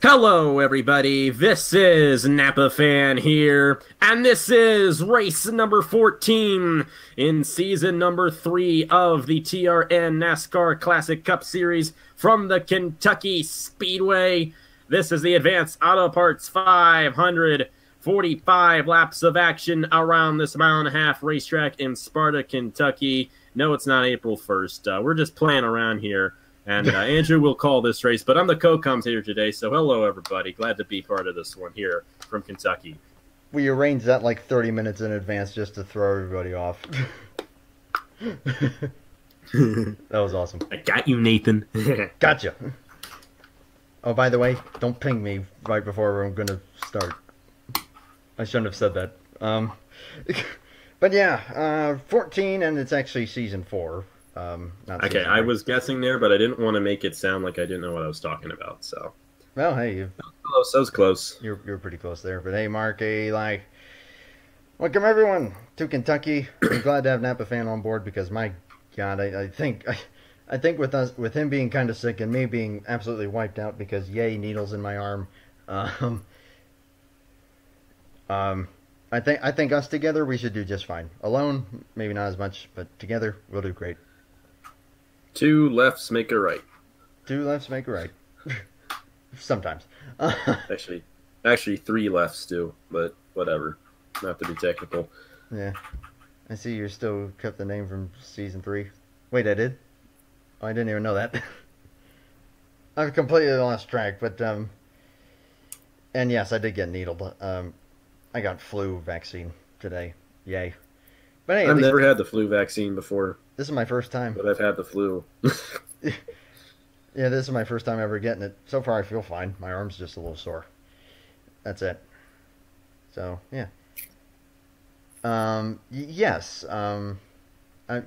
Hello, everybody. This is Napa Fan here, and this is race number 14 in season number 3 of the TRN NASCAR Classic Cup Series from the Kentucky Speedway. This is the Advanced Auto Parts 500, 45 laps of action around this mile-and-a-half racetrack in Sparta, Kentucky. No, it's not April 1st. We're just playing around here. And Andrew will call this race, but I'm the co-commentator today, so hello, everybody. Glad to be part of this one here from Kentucky. We arranged that like 30 minutes in advance just to throw everybody off. That was awesome. I got you, Nathan. Gotcha. Oh, by the way, don't ping me right before I'm going to start. I shouldn't have said that. But yeah, 14, and it's actually season 4. Okay, I was guessing there, but I didn't want to make it sound like I didn't know what I was talking about. So, well, hey, close. That was close. You're pretty close there. But hey, Mark, welcome everyone to Kentucky. I'm glad to have Napa Fan on board because my God, I think with him being kind of sick and me being absolutely wiped out because yay needles in my arm. I think us together we should do just fine. Alone, maybe not as much, but together we'll do great. 2 lefts make a right. 2 lefts make a right. Sometimes. Actually, 3 lefts do, but whatever. Not to be technical. Yeah. I see you still kept the name from season 3. Wait, I did? Oh, I didn't even know that. I've completely lost track, but, and yes, I did get needled. I got flu vaccine today. Yay. But hey, I've never had the flu vaccine before. This is my first time. But I've had the flu. Yeah, this is my first time ever getting it. So far, I feel fine. My arm's just a little sore. That's it. So, yeah. Yes.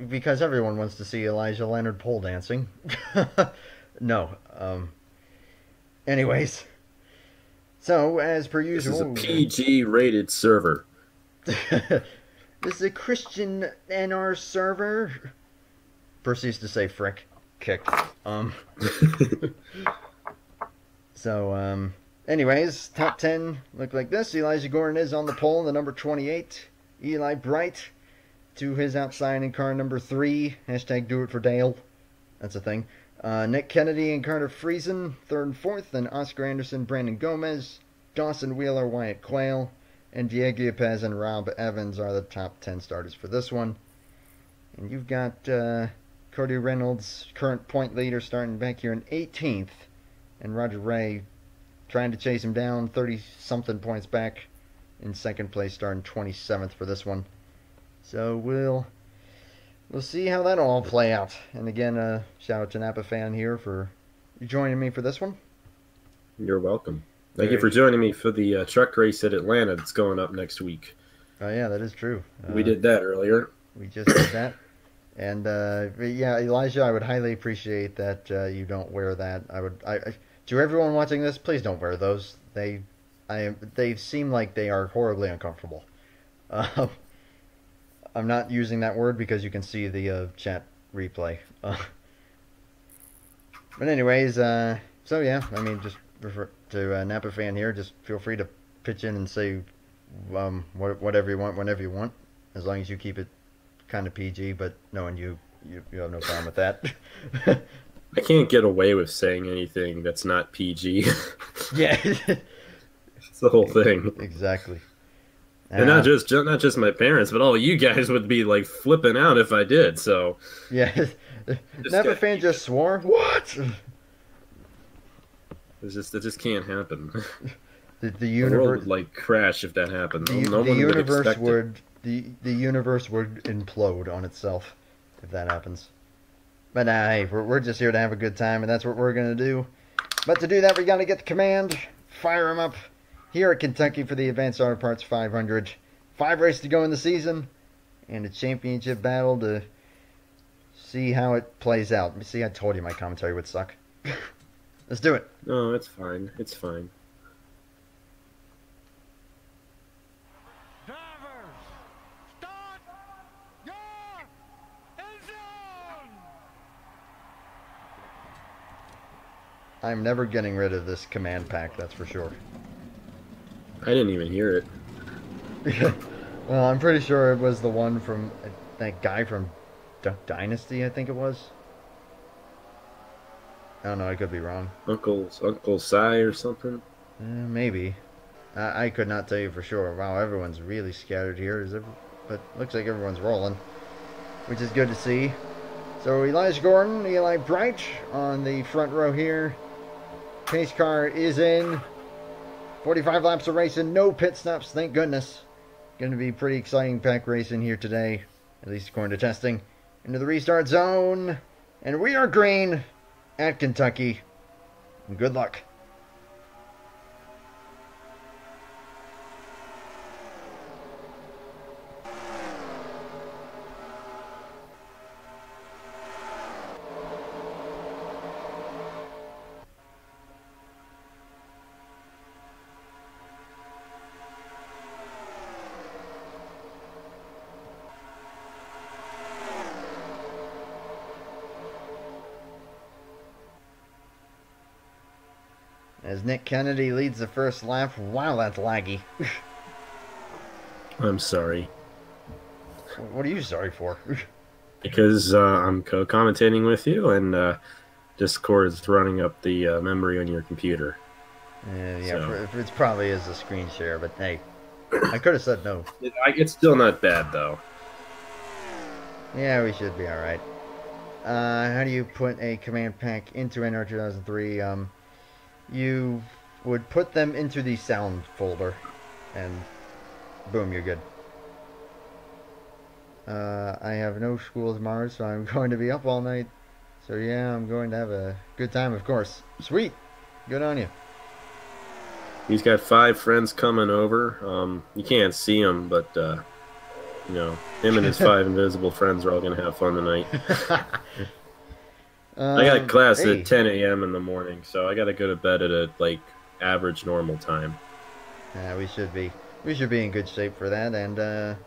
Because everyone wants to see Elijah Leonard pole dancing. No. Anyways. So, as per usual... This is a PG-rated server. This is a Christian NR server. Proceeds to say frick. Kick. So, anyways, top 10 look like this. Elijah Gordon is on the pole, the number 28. Eli Bright to his outside in car number 3. Hashtag do it for Dale. That's a thing. Nick Kennedy and Carter Friesen, 3rd and 4th. Then Oscar Anderson, Brandon Gomez, Dawson Wheeler, Wyatt Quayle, and Diego Pez and Rob Evans are the top 10 starters for this one. And you've got Cody Reynolds, current point leader, starting back here in 18th. And Roger Ray trying to chase him down, 30-something points back in second place, starting 27th for this one. So we'll see how that all play out. And again, shout out to Napa Fan here for joining me for this one. You're welcome. Thank you for joining me for the truck race at Atlanta that's going up next week. Oh, yeah, that is true. We did that earlier. We just did that. And, yeah, Elijah, I would highly appreciate that you don't wear that. To everyone watching this, please don't wear those. They seem like they are horribly uncomfortable. I'm not using that word because you can see the chat replay. But anyways, so yeah, I mean, just refer to Napa Fan here. Just feel free to pitch in and say whatever you want, whenever you want, as long as you keep it kind of PG. But knowing you have no problem with that. I can't get away with saying anything that's not PG. Yeah, it's the whole thing. Exactly. And not just my parents, but all you guys would be like flipping out if I did. So yeah, Napa Fan just swore. What? It just can't happen. The universe world would like crash if that happened. The universe would implode on itself if that happens. But hey, we're just here to have a good time, and that's what we're gonna do. But to do that, we gotta get the command, fire them up here at Kentucky for the Advanced Auto Parts 500. 5 races to go in the season, and a championship battle to see how it plays out. See, I told you my commentary would suck. Let's do it. No, it's fine. It's fine. Drivers, start your engine! I'm never getting rid of this command pack, that's for sure. I didn't even hear it. Well, I'm pretty sure it was the one from that guy from Duck Dynasty, I think it was. I don't know, I could be wrong. Uncle Si or something. Maybe. I could not tell you for sure. Wow, everyone's really scattered here. But looks like everyone's rolling, which is good to see. So Elijah Gordon, Eli Bright on the front row here. Pace car is in. 45 laps of racing, no pit stops, thank goodness. Going to be pretty exciting pack racing here today, at least according to testing. Into the restart zone, and we are green at Kentucky. Good luck. As Nick Kennedy leads the first lap. Wow, that's laggy. I'm sorry. What are you sorry for? Because I'm co-commentating with you, and Discord's running up the memory on your computer. Yeah, So. it probably is a screen share, but hey, I could have said no. It's still not bad, though. Yeah, we should be alright. How do you put a command pack into NR 2003? You would put them into the sound folder, and boom, you're good. I have no school tomorrow, so I'm going to be up all night. So yeah, I'm going to have a good time, of course. Sweet! Good on you. He's got 5 friends coming over. You can't see them, but, you know, him and his 5 invisible friends are all going to have fun tonight. I got class at 10 a.m. in the morning, so I got to go to bed at a, like, average normal time. Yeah, we should be. We should be in good shape for that, and,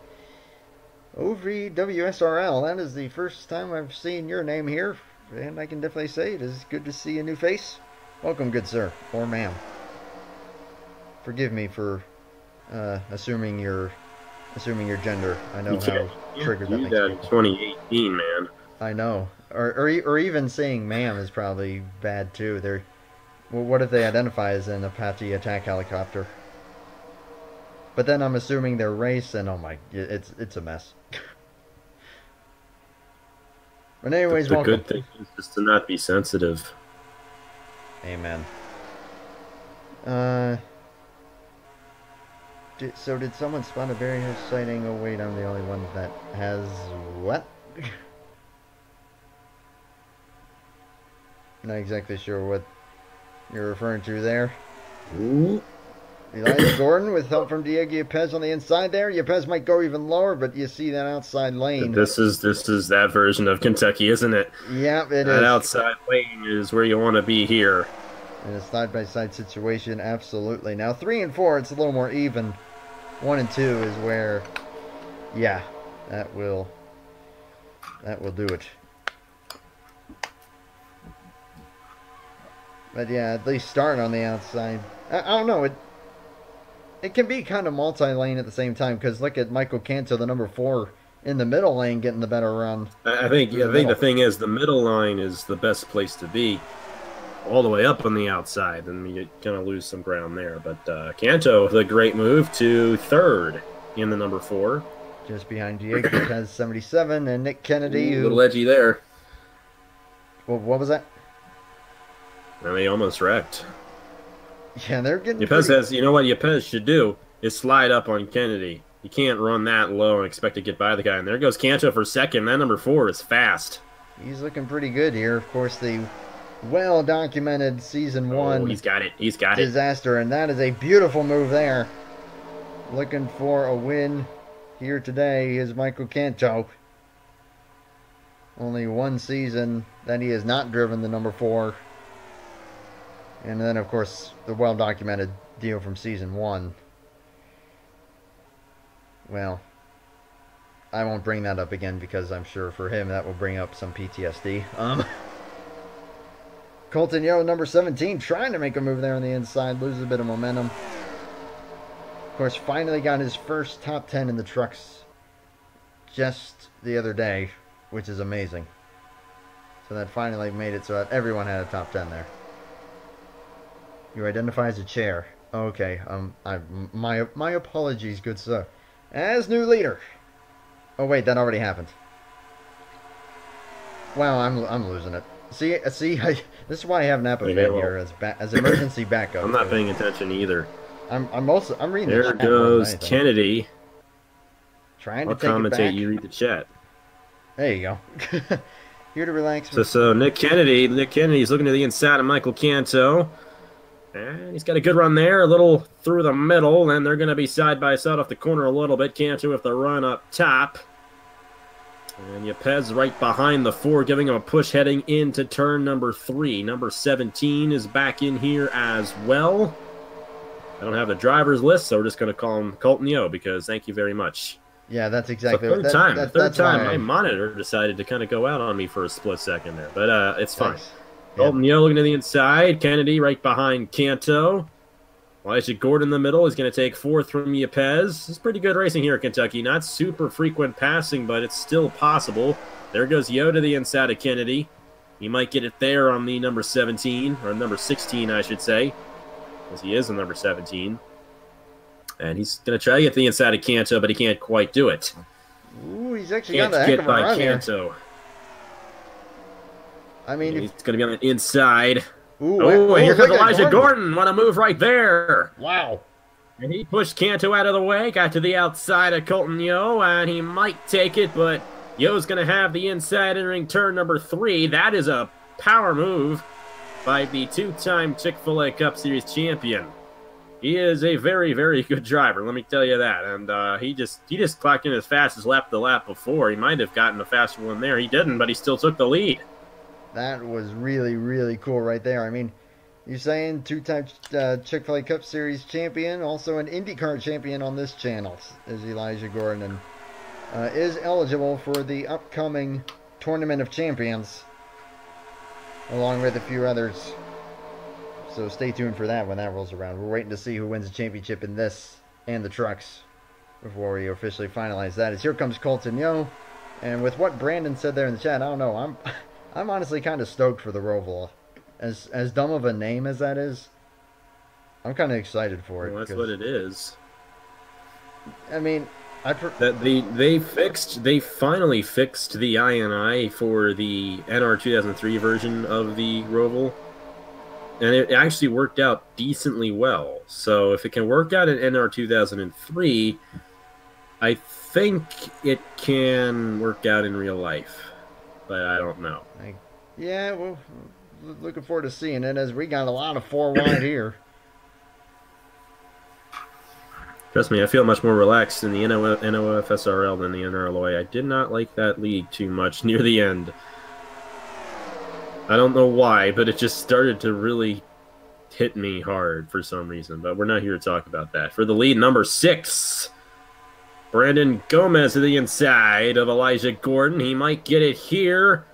OVWSRL, that is the first time I've seen your name here, and I can definitely say it is good to see a new face. Welcome, good sir, or ma'am. Forgive me for, assuming your gender. I know how triggered that makes that in people. 2018, man. I know. Or even saying ma'am is probably bad too. Well, what if they identify as an Apache attack helicopter? But then I'm assuming they're race, and oh my, it's a mess. But anyways, the welcome. good thing is just to not be sensitive. Amen. So did someone spot a very high sighting? Oh wait, I'm the only one that has what? Not exactly sure what you're referring to there. Ooh. Elijah Gordon with help from Diego Yepes on the inside there. Yepes might go even lower, but you see that outside lane. This is that version of Kentucky, isn't it? Yeah, it is. That outside lane is where you want to be here. In a side-by-side situation, absolutely. Now 3 and 4, it's a little more even. 1 and 2 is where, yeah, that will do it. But yeah, at least starting on the outside. I don't know, it can be kind of multi-lane at the same time, because look at Michael Canto, the number 4, in the middle lane getting the better run. I think the thing is the middle line is the best place to be. All the way up on the outside, and you're going to lose some ground there. But Canto with a great move to 3rd in the number 4. Just behind Diego has 77, and Nick Kennedy. Ooh, a little edgy there. Well, what was that? And they almost wrecked. Yeah, they're getting Yepes has, you know what Yepes should do is slide up on Kennedy. You can't run that low and expect to get by the guy. And there goes Canto for 2nd. That number 4 is fast. He's looking pretty good here. Of course, the well-documented Season 1 he's got it. disaster, and that is a beautiful move there. Looking for a win here today is Michael Canto. Only 1 season that he has not driven the number 4. And then, of course, the well-documented deal from Season 1. Well, I won't bring that up again because I'm sure for him that will bring up some PTSD. Colton Yo, number 17, trying to make a move there on the inside, loses a bit of momentum. Of course, finally got his first top 10 in the trucks just the other day, which is amazing. So that finally made it so that everyone had a top 10 there. You identify as a chair. Okay, my apologies, good sir. As new leader. Oh wait, that already happened. Wow, I'm losing it. See, this is why I have Napa Fan here as emergency backup. I'm not paying attention either. I'm reading. There goes Kennedy. Trying to I'll take it back. commentate. You read the chat. There you go. Here to relax. So Nick Kennedy's looking to the inside of Michael Canto. And he's got a good run there, a little through the middle, and they're going to be side by side off the corner a little bit. Canto with the run up top. And Yepez right behind the 4, giving him a push heading into turn number 3. Number 17 is back in here as well. I don't have the driver's list, so we're just going to call him Colton Yo because thank you very much. Yeah, that's exactly what third time my monitor decided to kind of go out on me for a split second there, but it's fine. Yeah. Colton Yo looking to the inside. Kennedy right behind Canto. Elijah Gordon in the middle is going to take 4th from Yepez. It's pretty good racing here at Kentucky. Not super frequent passing, but it's still possible. There goes Yo to the inside of Kennedy. He might get it there on the number 17, or number 16, I should say, because he is the number 17. And he's going to try to get to the inside of Canto, but he can't quite do it. Ooh, he's actually got a heck of a run here. Canto. I mean, he's going to be on the inside. Ooh, and here comes Elijah Gordon. What a move right there. Wow. And he pushed Canto out of the way, got to the outside of Colton Yo, and he might take it, but Yo's going to have the inside entering turn number 3. That is a power move by the 2-time Chick-fil-A Cup Series champion. He is a very, very good driver, let me tell you that. And he just clocked in as fast as the lap before. He might have gotten a faster one there. He didn't, but he still took the lead. That was really, really cool right there. I mean, you're saying 2-time Chick-fil-A Cup Series champion, also an IndyCar champion on this channel is Elijah Gordon, and is eligible for the upcoming Tournament of Champions, along with a few others. So stay tuned for that when that rolls around. We're waiting to see who wins the championship in this and the trucks before we officially finalize that. As here comes Colton Yo, and with what Brandon said there in the chat, I don't know. I'm honestly kind of stoked for the Roval. As dumb of a name as that is, I'm kind of excited for it. Well, that's what it is. I mean, they finally fixed the INI for the NR 2003 version of the Roval. And it actually worked out decently well. So if it can work out in NR 2003, I think it can work out in real life. But I don't know. Yeah, well, looking forward to seeing it, as we got a lot of 4 wide here. Trust me, I feel much more relaxed in the NOFSRL than the NRLOA. I did not like that league too much near the end. I don't know why, but it just started to really hit me hard for some reason. But we're not here to talk about that. For the lead, number 6, Brandon Gomez to the inside of Elijah Gordon. He might get it here.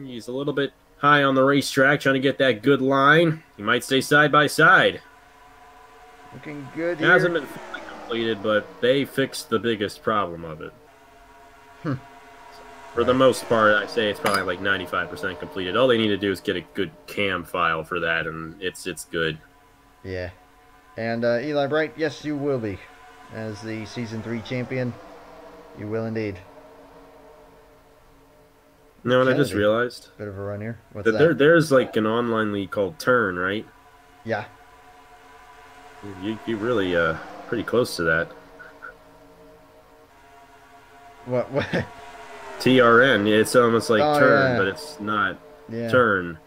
He's a little bit high on the racetrack, trying to get that good line. He might stay side by side. Looking good here. Hasn't been fully completed, but they fixed the biggest problem of it. For the most part, I say it's probably like 95% completed. All they need to do is get a good cam file for that, and it's good. Yeah. And Eli Bright, yes, you will be. As the Season 3 champion, you will indeed. No, and I just realized. Bit of a run here. What's that? There's like an online league called Turn, right? Yeah. You really pretty close to that. What? TRN, it's almost like Turn, yeah. but it's not Turn.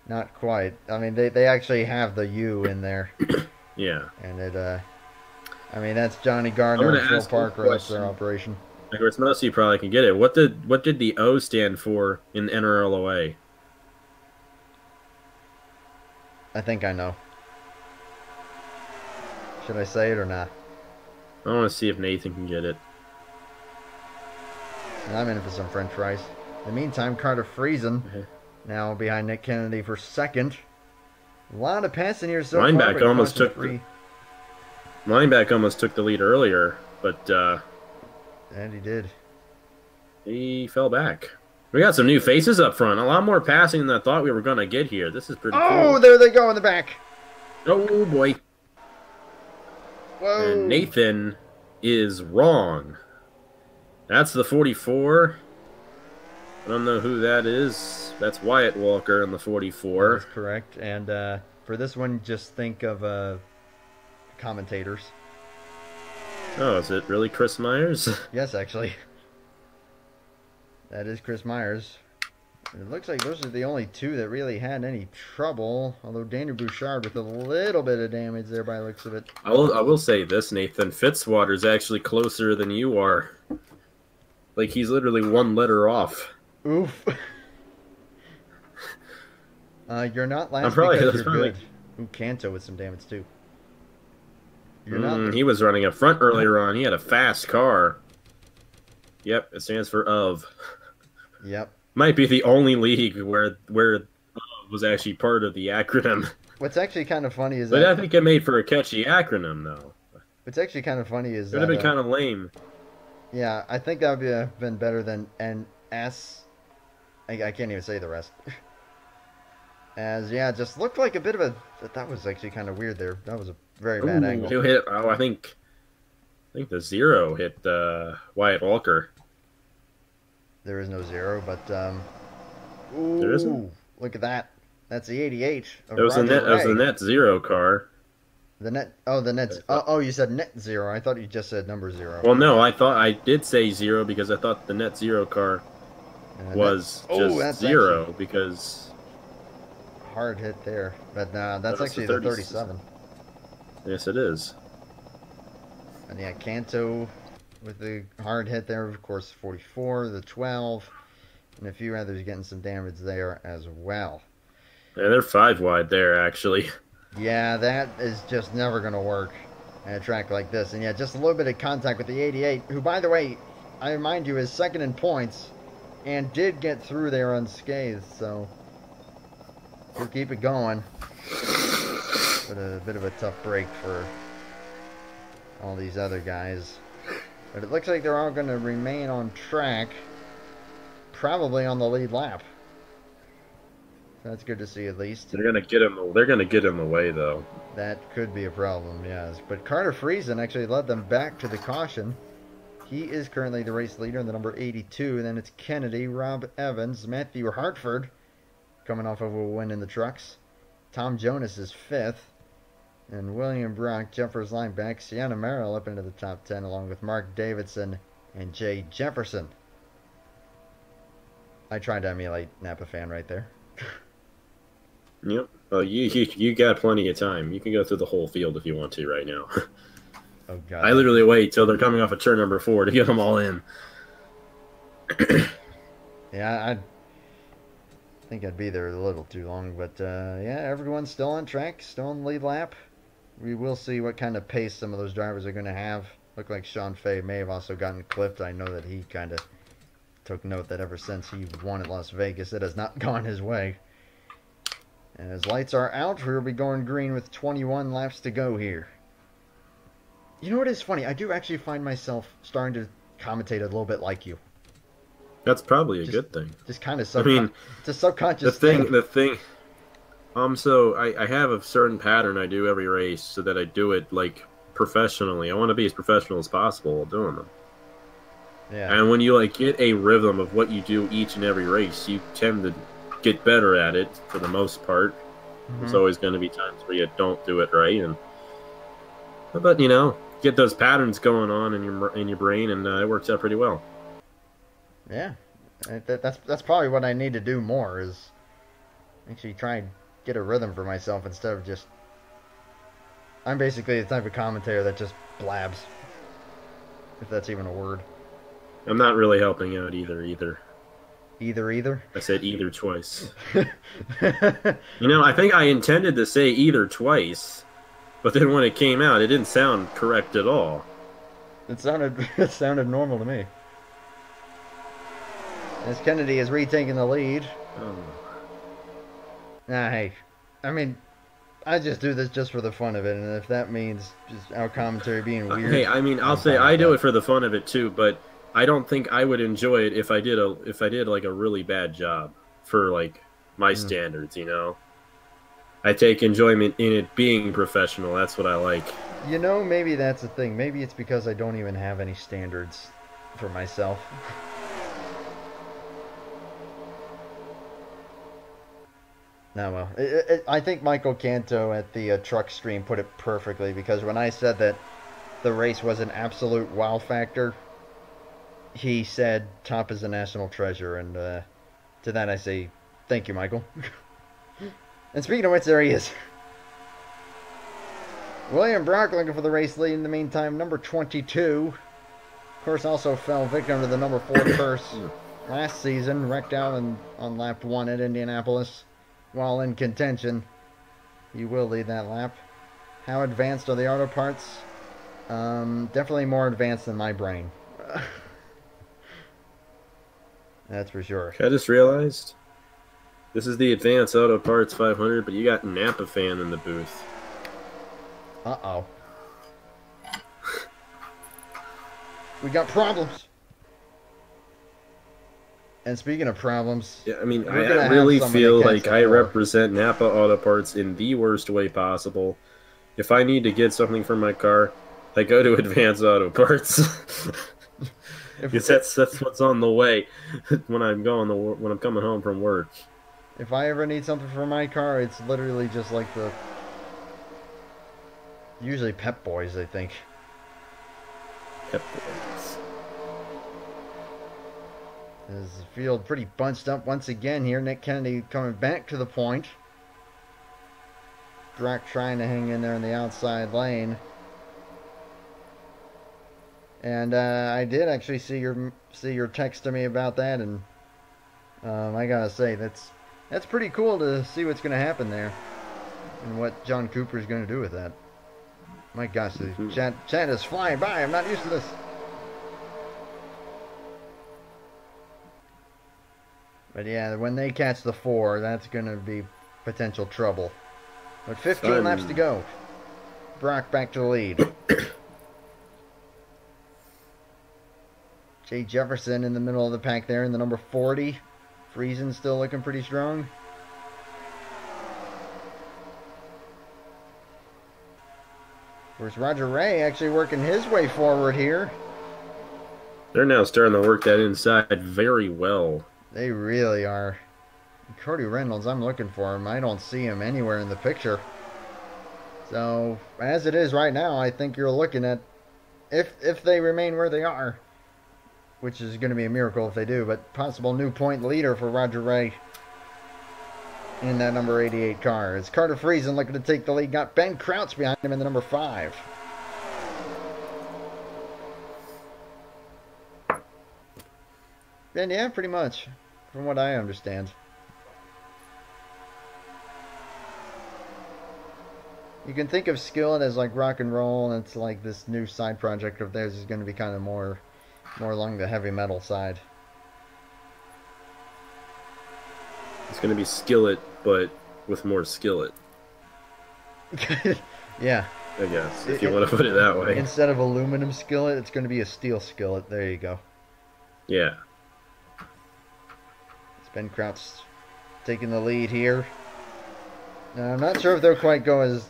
Not quite. I mean, they actually have the U in there. Yeah. And it, I mean, that's Johnny Gardner and Phil Parker. That's their operation. Of course, most of you probably can get it. What did the O stand for in NRLOA? I think I know. Should I say it or not? I want to see if Nathan can get it. And I'm in for some french fries. In the meantime, Carter freezing. Now behind Nick Kennedy for second. A lot of passing here so far. Linebacker but almost caution took free. Linebacker almost took the lead earlier, but And he did. he fell back. We got some new faces up front. A lot more passing than I thought we were going to get here. This is pretty Oh, cool. there they go in the back. Oh, boy. Whoa. And Nathan is wrong. That's the 44. I don't know who that is. That's Wyatt Walker in the 44. That's correct. And for this one, just think of commentators. Oh, is it really Chris Myers? Yes, actually. That is Chris Myers. It looks like those are the only two that really had any trouble. Although Daniel Bouchard with a little bit of damage there by the looks of it. I will say this, Nathan. Fitzwater's actually closer than you are. Like, he's literally one letter off. Oof. You're not last I'm probably- because that's you're probably- good. Ooh, Kanto with some damage too. You're not. He was running up front earlier on. He had a fast car. Yep, it stands for of. Yep. Might be the only league where was actually part of the acronym. What's actually kind of funny is But that. I think it made for a catchy acronym, though. What's actually kind of funny is It would have that. been kind of lame. Yeah, I think that would have been better than NS. I can't even say the rest. As yeah, it just looked like a bit of a. That was actually kind of weird there. That was a very bad angle. Who hit? Oh, I think the 0 hit Wyatt Walker. There is no 0, but ooh, There isn't? Look at that. That's the 88. Of It was Roger the Ray. net 0 car. The net. Oh, the net. Oh, you said net 0. I thought you just said number 0. Well, no, I thought I did say 0 because I thought the net 0 car was just that's 0 because. Hard hit there, but that's That was actually the the 30. 37. Yes, it is. And yeah, Kanto with the hard hit there, of course, 44, the 12, and a few others getting some damage there as well. Yeah, they're 5 wide there, actually. Yeah, that is just never going to work at a track like this. And yeah, just a little bit of contact with the 88, who, by the way, I remind you, is second in points and did get through there unscathed, so we'll keep it going. But a bit of a tough break for all these other guys. But it looks like they're all going to remain on track, probably on the lead lap. That's good to see, at least. They're gonna get him. They're gonna get in the way, though. That could be a problem, yes. But Carter Friesen actually led them back to the caution. He is currently the race leader in the number 82. And then it's Kennedy, Rob Evans, Matthew Hartford, coming off of a win in the trucks. Tom Jonas is 5th. And William Brock, Jeffers lineback, Sienna Merrill up into the top 10, along with Mark Davidson and Jay Jefferson. I tried to emulate Napa fan right there. Yep. Well, you got plenty of time. You can go through the whole field if you want to right now. Oh, God. I literally wait till they're coming off of turn number 4 to get them all in. Yeah, I think I'd be there a little too long. But, yeah, everyone's still on track, still on the lead lap. We will see what kind of pace some of those drivers are going to have. Look like Sean Fay may have also gotten clipped. I know that he kind of took note that ever since he won at Las Vegas, it has not gone his way. And as lights are out, we'll be going green with 21 laps to go here. You know what is funny? I do actually find myself starting to commentate a little bit like you. That's probably a good thing. Just kind of it's a The subconscious thing. So I have a certain pattern I do every race so that I do it like professionally. I want to be as professional as possible while doing them. Yeah. And when you like get a rhythm of what you do each and every race, you tend to get better at it for the most part. There's always going to be times where you don't do it right, but you know, get those patterns going on in your brain, and it works out pretty well. Yeah, that's probably what I need to do more, is actually try and get a rhythm for myself instead of just. I'm basically the type of commentator that just blabs, if that's even a word. I'm not really helping out either. Either. I said either twice. You know, I think I intended to say either twice, but then when it came out, it didn't sound correct at all. It sounded normal to me. As Kennedy is retaking the lead. Oh. Nah, hey, I mean, I just do this just for the fun of it, and if that means just our commentary being weird, Hey, I mean, I'll I'm say fine I with do that. it for the fun of it too, but I don't think I would enjoy it if I did like a really bad job for like my Mm. standards, you know. I take enjoyment in it being professional. That's what I like. You know, maybe that's the thing. Maybe it's because I don't even have any standards for myself. No, well, I think Michael Canto at the truck stream put it perfectly because when I said that the race was an absolute wow factor, he said top is a national treasure, and to that I say thank you, Michael. And speaking of which, there he is. William Brock looking for the race lead in the meantime, number 22. Of course, also fell victim to the number 4 curse last season, wrecked out on lap 1 at Indianapolis. While in contention, he will lead that lap. How advanced are the auto parts? Definitely more advanced than my brain. That's for sure. I just realized this is the Advanced Auto Parts 500, but you got Napa fan in the booth. Uh-oh. We got problems. And speaking of problems, Yeah, I mean, we're I gonna have really somebody feel like cancel I for. represent Napa Auto Parts in the worst way possible. If I need to get something for my car, I go to Advanced Auto Parts. Because that's what's on the way when when I'm coming home from work. If I ever need something for my car, it's literally just like the usually Pep Boys, I think. Pep Boys. Is the field pretty bunched up once again here. Nick Kennedy coming back to the point. Brock trying to hang in there in the outside lane. And I did actually see your text to me about that, and I gotta say that's pretty cool to see what's gonna happen there, and what John Cooper's gonna do with that. My gosh, the chat is flying by. I'm not used to this. But yeah, when they catch the 4, that's gonna be potential trouble. But 15 laps to go. Brock back to the lead. Jay Jefferson in the middle of the pack there in the number 40. Friesen still looking pretty strong. Of course, Roger Ray actually working his way forward here. They're now starting to work that inside very well. They really are. Cody Reynolds, I'm looking for him. I don't see him anywhere in the picture. So, as it is right now, I think you're looking at, if they remain where they are, which is going to be a miracle if they do, but possible new point leader for Roger Ray in that number 88 car. It's Carter Friesen looking to take the lead. Got Ben Crouch behind him in the number 5. And yeah, pretty much, from what I understand. You can think of Skillet as like rock and roll, and it's like this new side project of theirs is going to be kind of more along the heavy metal side. It's going to be Skillet, but with more skillet. Yeah. I guess, if you want to put it that way. Instead of aluminum skillet, it's going to be a steel skillet. There you go. Yeah. It's Ben Crouch taking the lead here. Now, I'm not sure if they'll quite go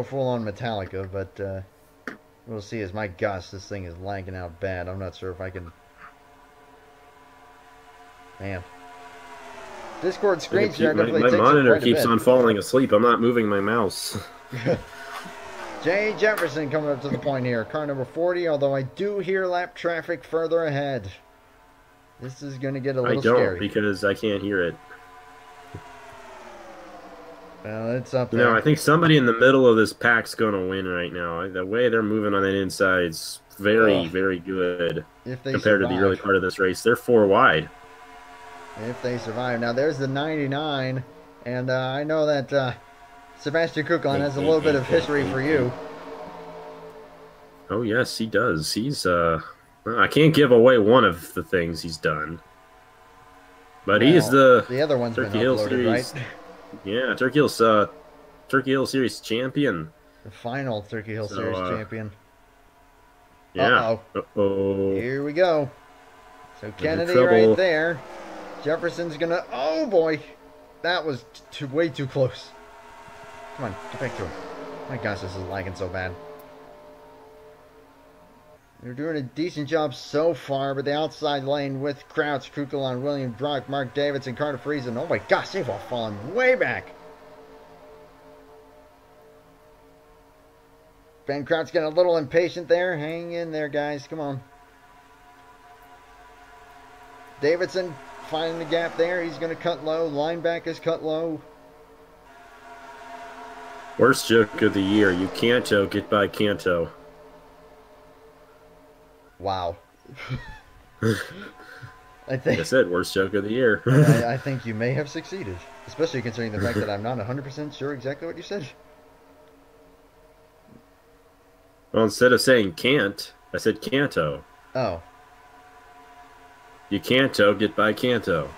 full on Metallica, but we'll see. As my gosh, this thing is lagging out bad. I'm not sure if I can. Man, Discord screen share definitely my takes monitor quite a keeps bit. on falling asleep. I'm not moving my mouse. Jay Jefferson coming up to the point here. Car number 40, although I do hear lap traffic further ahead. This is going to get a little scary. Because I can't hear it. Well, it's up there. No, I think somebody in the middle of this pack's going to win right now. The way they're moving on that inside is very, very good compared to the early part of this race. They're 4 wide. If they survive. Now, there's the 99, and I know that Sebastian Kuklon has a little bit of history for you. Oh, yes, he does. He's, I can't give away one of the things he's done. But he's the other one's Turkey been Hill uploaded, Series. right? Yeah, Turkey Hill Series champion. The final Turkey Hill So, Series champion. Yeah. Uh-oh. Uh-oh. Here we go. So In Kennedy trouble. right there. Jefferson's gonna... Oh, boy. That was way too close. Come on, get back to him. My gosh, this is lagging so bad. They're doing a decent job so far, but the outside lane with Crouch, Kukulon, William Brock, Mark Davidson, Carter Friesen. Oh my gosh, they've all fallen way back. Ben Crouch getting a little impatient there. Hang in there, guys. Come on. Davidson finding the gap there. He's going to cut low. Linebackers cut low. Worst joke of the year. You can't choke it by Canto. Wow. I think Like I said, worst joke of the year. I think you may have succeeded, especially considering the fact that I'm not 100% sure exactly what you said. Well, instead of saying can't, I said Canto. Oh, You can't choke it by Canto.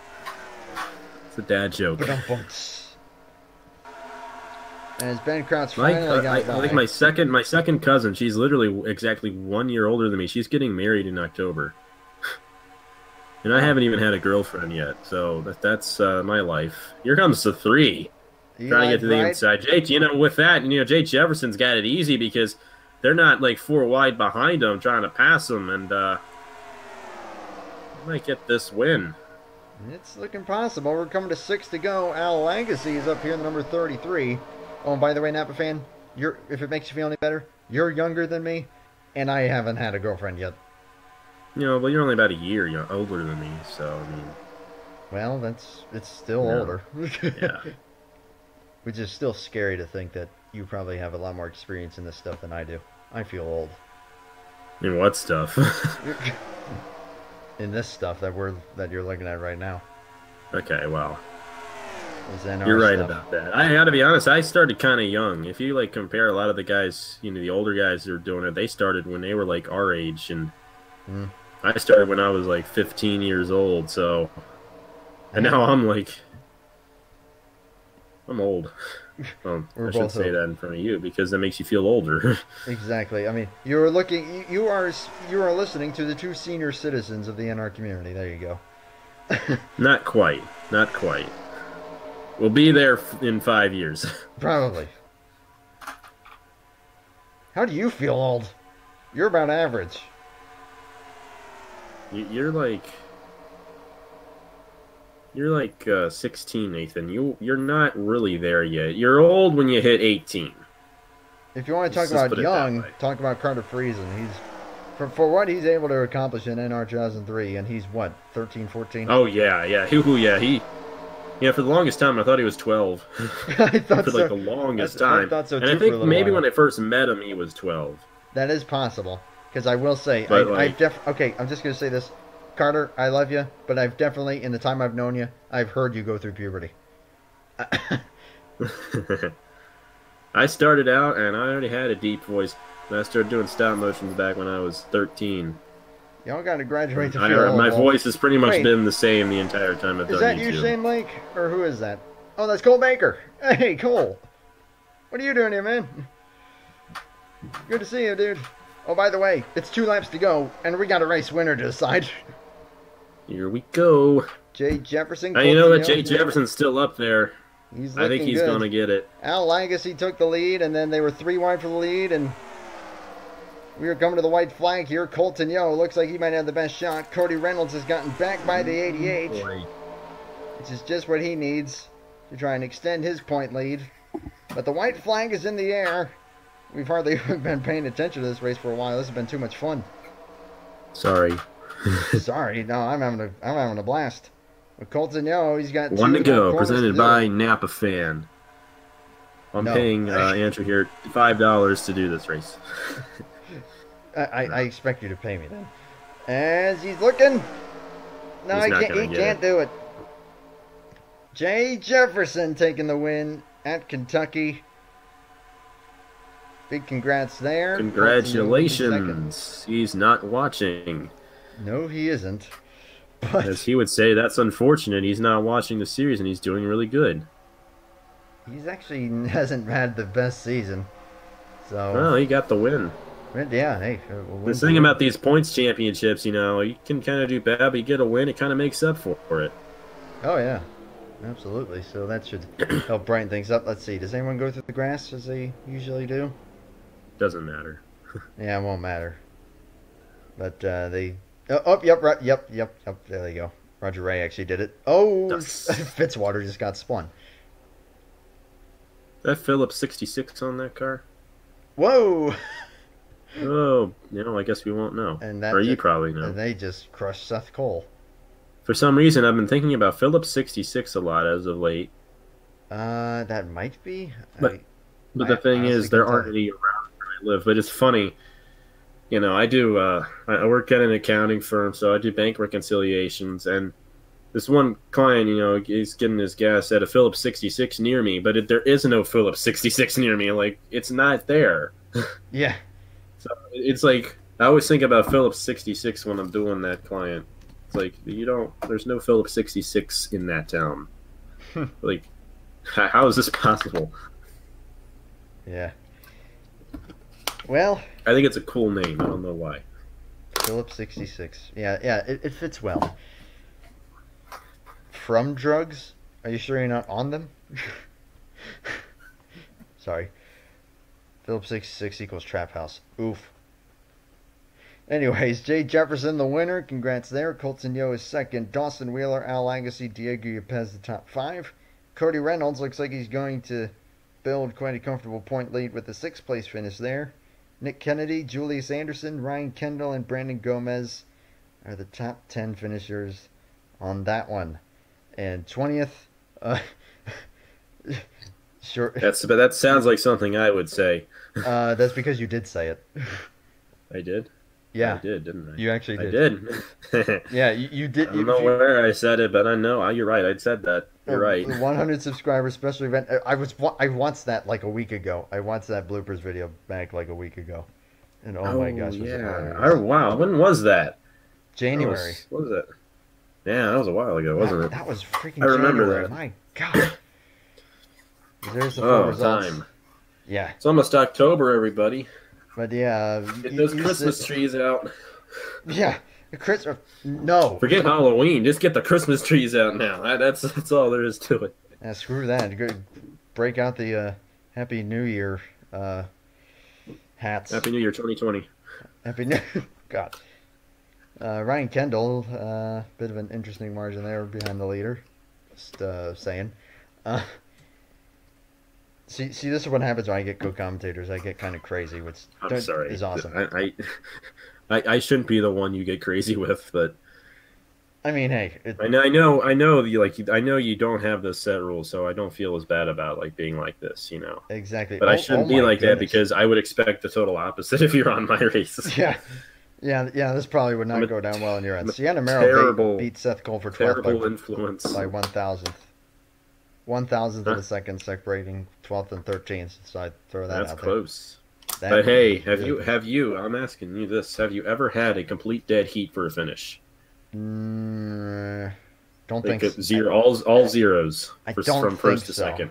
It's a dad joke. ba-dum-bumps. And as Ben Crouch My, finally got I by. think my second cousin, she's literally exactly 1 year older than me. She's getting married in October. And I haven't even had a girlfriend yet, so that's my life. Here comes the 3. Trying to get to the inside. Jake, with that, Jake Jefferson's got it easy because they're not like 4 wide behind him trying to pass him, and might get this win. It's looking possible. We're coming to 6 to go. Al Legacy is up here in the number 33. Oh, and by the way, Napa fan, if it makes you feel any better, you're younger than me, and I haven't had a girlfriend yet. Well, you're only about a year older than me, so I mean. Well, it's still older. Yeah. Which is still scary to think that you probably have a lot more experience in this stuff than I do. I feel old. In what stuff? In this stuff that you're looking at right now. Okay, well. This NR You're right stuff. about that. I gotta be honest, I started kind of young. If you compare a lot of the guys, the older guys that are doing it, they started when they were like our age, and I started when I was like 15 years old, so. And now I'm old. Well, I shouldn't say that in front of you because that makes you feel older. Exactly. I mean, you are listening to the 2 senior citizens of the NR community. There you go. Not quite. Not quite. We'll be there in 5 years. Probably. How do you feel old? You're about average. You're like 16, Nathan. You're not really there yet. You're old when you hit 18. If you want to talk about young, talk about Carter Friesen. He's for what he's able to accomplish in NR 2003, and he's what, 13, 14? Oh yeah. For the longest time I thought he was 12. I thought for so. The longest time. I thought so too. And I think maybe while. when I first met him, he was 12. That is possible. Because I will say, okay, I'm just going to say this. Carter, I love you, but I've definitely, in the time I've known you, I've heard you go through puberty. I started out, and I already had a deep voice. And I started doing stop motions back when I was 13. Y'all got to graduate to feel old. My voice has pretty much been the same the entire time I've done YouTube. Is that you, Shane Lake? Or who is that? Oh, that's Cole Baker. Hey, Cole. What are you doing here, man? Good to see you, dude. Oh, by the way, it's 2 laps to go, and we got a race winner to decide. Here we go. Jay Jefferson. You know that Jay Jefferson's still up there. I think he's going to get it. Al Legacy took the lead, and then they were 3 wide for the lead, and we are coming to the white flag here. Colton Yo looks like he might have the best shot. Cody Reynolds has gotten back by the 88, which is just what he needs to try and extend his point lead. But the white flag is in the air. We've hardly been paying attention to this race for a while. This has been too much fun. Sorry. Sorry, no, I'm having a blast. With Colton Yo, he's got 1 to go, presented by Napa Fan. I'm No. paying Andrew here $5 to do this race. I expect you to pay me then. As he's looking. No, he can't do it. Jay Jefferson taking the win at Kentucky. Big congrats there. Congratulations. He's not watching. No, he isn't. But as he would say, that's unfortunate. He's not watching the series, and he's doing really good. He's actually hasn't had the best season. So, Well, he got the win. yeah, hey, The thing about these points championships, you can kind of do bad, but you get a win, it kind of makes up for it. Oh yeah, absolutely. So that should help brighten things up. Let's see. Does anyone go through the grass as they usually do? Doesn't matter. Yeah, it won't matter. But they. Oh, yep, right, yep. There they go. Roger Ray actually did it. Oh, Yes. Fitzwater just got spun. That Phillips 66 on that car? Whoa! Oh, I guess we won't know. And that Or you probably know. And they just crushed Seth Cole. For some reason, I've been thinking about Phillips 66 a lot as of late. That might be. But the thing is, there aren't any around where I live. But it's funny. I do. I work at an accounting firm, so I do bank reconciliations. And this one client, he's getting his gas at a Phillips 66 near me, but there is no Phillips 66 near me. Like, it's not there. Yeah. So it's like I always think about Phillips 66 when I'm doing that client. It's like there's no Phillips 66 in that town. Like, how is this possible? Yeah. Well, I think it's a cool name. I don't know why. Phillips 66. Yeah, it fits well. From drugs? Are you sure you're not on them? Sorry. Phillips 66 equals trap house. Oof. Anyways, Jay Jefferson the winner. Congrats there. Colton Yo is second. Dawson Wheeler, Al Agassi, Diego Yepes the top 5. Cody Reynolds looks like he's going to build quite a comfortable point lead with the 6th place finish there. Nick Kennedy, Julius Anderson, Ryan Kendall, and Brandon Gomez are the top 10 finishers on that one. And 20th, sure. That sounds like something I would say. That's because you did say it. I did? Yeah. I did, didn't I? You actually did. I did. Yeah, you did. I don't know where I said it, but I know. You're right. I said that. You're right. 100 subscriber special event. I watched that like a week ago. I watched that bloopers video back like a week ago. And oh my gosh. Was yeah. Wow. When was that? January. What was it? Yeah, that was a while ago, wasn't it? That was freaking I remember January. that. My God. There's the full results. Time. Yeah. It's almost October, everybody. But yeah. Get those Christmas trees out. Yeah. Christmas. No. Forget Halloween. Just get the Christmas trees out now. That's all there is to it. Yeah, screw that. Go break out the Happy New Year hats. Happy New Year 2020. Happy New God. Ryan Kendall, bit of an interesting margin there behind the leader. Just saying. See, this is what happens when I get co-commentators. I get kind of crazy, which I'm sorry. is awesome. I shouldn't be the one you get crazy with, but I mean, hey, I know you don't have the set rules, so I don't feel as bad about being like this, Exactly. But I shouldn't be like that because I would expect the total opposite if you're on my race. Yeah. This probably would not go down well in your end. Sienna Merrill beat Seth Cole for 12th influence by 1,000th. 1,000th of a second, separating 12th and 13th. So I throw that out there. That's close. But hey, have you? I'm asking you this: have you ever had a complete dead heat for a finish? Don't think so. Zero, all zeros from first to second.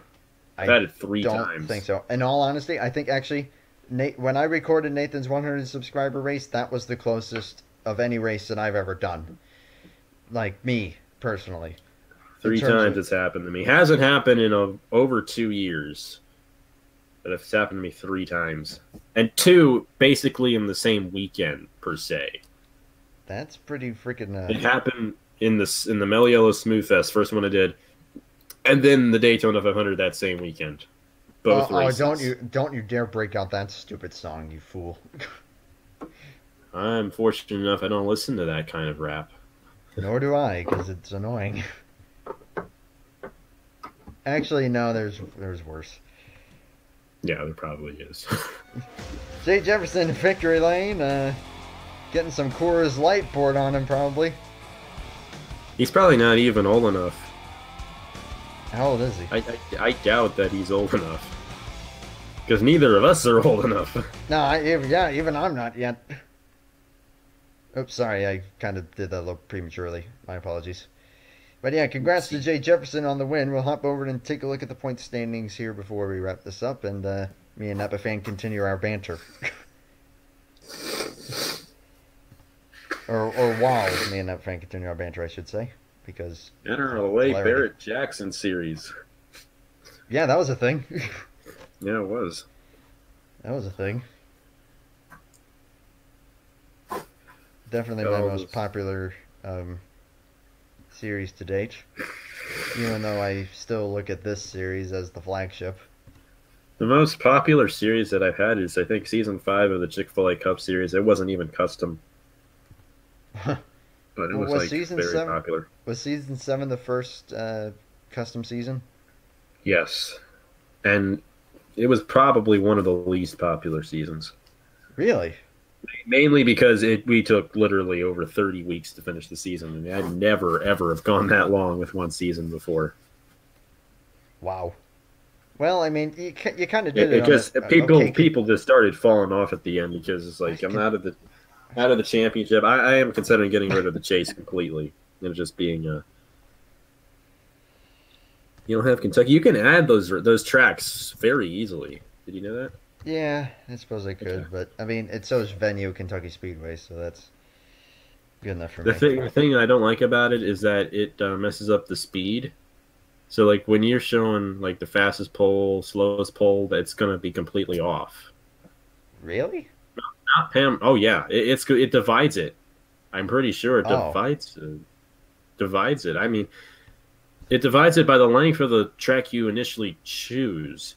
I've had it 3 times. I don't think so. In all honesty, I think actually, when I recorded Nathan's 100 subscriber race, that was the closest of any race that I've ever done. Like me personally. 3 times it's happened to me. Hasn't happened in over 2 years. But it's happened to me 3 times. And 2 basically in the same weekend, per se. That's pretty freaking... It happened in the Mello Smooth Fest, first one I did. And then the Daytona 500 that same weekend. Both races. Don't you dare break out that stupid song, you fool. I'm fortunate enough I don't listen to that kind of rap. Nor do I, because it's annoying. Actually, no, there's worse. Yeah, there probably is. Jay Jefferson, victory lane. Getting some Coors Light poured on him, probably. He's probably not even old enough. How old is he? I doubt that he's old enough. Because neither of us are old enough. No, even I'm not yet. Oops, sorry, I kind of did that a little prematurely. My apologies. But yeah, congrats to Jay Jefferson on the win. We'll hop over and take a look at the point standings here before we wrap this up, and me and Napa Fan continue our banter. or while me and Napa Fan continue our banter, I should say, because NRLA Barrett Jackson series. Yeah, that was a thing. Yeah, it was. That was a thing. Definitely my most popular series to date, even though I still look at this series as the flagship. The most popular series that I've had is, I think, Season 5 of the Chick-fil-A Cup series. It wasn't even custom. But it was like very popular. Was Season 7 the first custom season? Yes. And it was probably one of the least popular seasons. Really? Mainly because we took literally over 30 weeks to finish the season, and I'd never, ever have gone that long with one season before. Wow. Well, I mean, you kind of did it. People just started falling off at the end because it's like I'm out of the championship. I am considering getting rid of the chase completely and just being you don't have Kentucky. You can add those tracks very easily. Did you know that? Yeah, I suppose I could, okay. But I mean, it shows venue Kentucky Speedway, so that's good enough for me. The thing I don't like about it is that it messes up the speed. So, like, when you're showing like the fastest pole, slowest pole, that's gonna be completely off. Really? Not Pam. Oh yeah, it divides it. I'm pretty sure it divides it. I mean, it divides it by the length of the track you initially choose.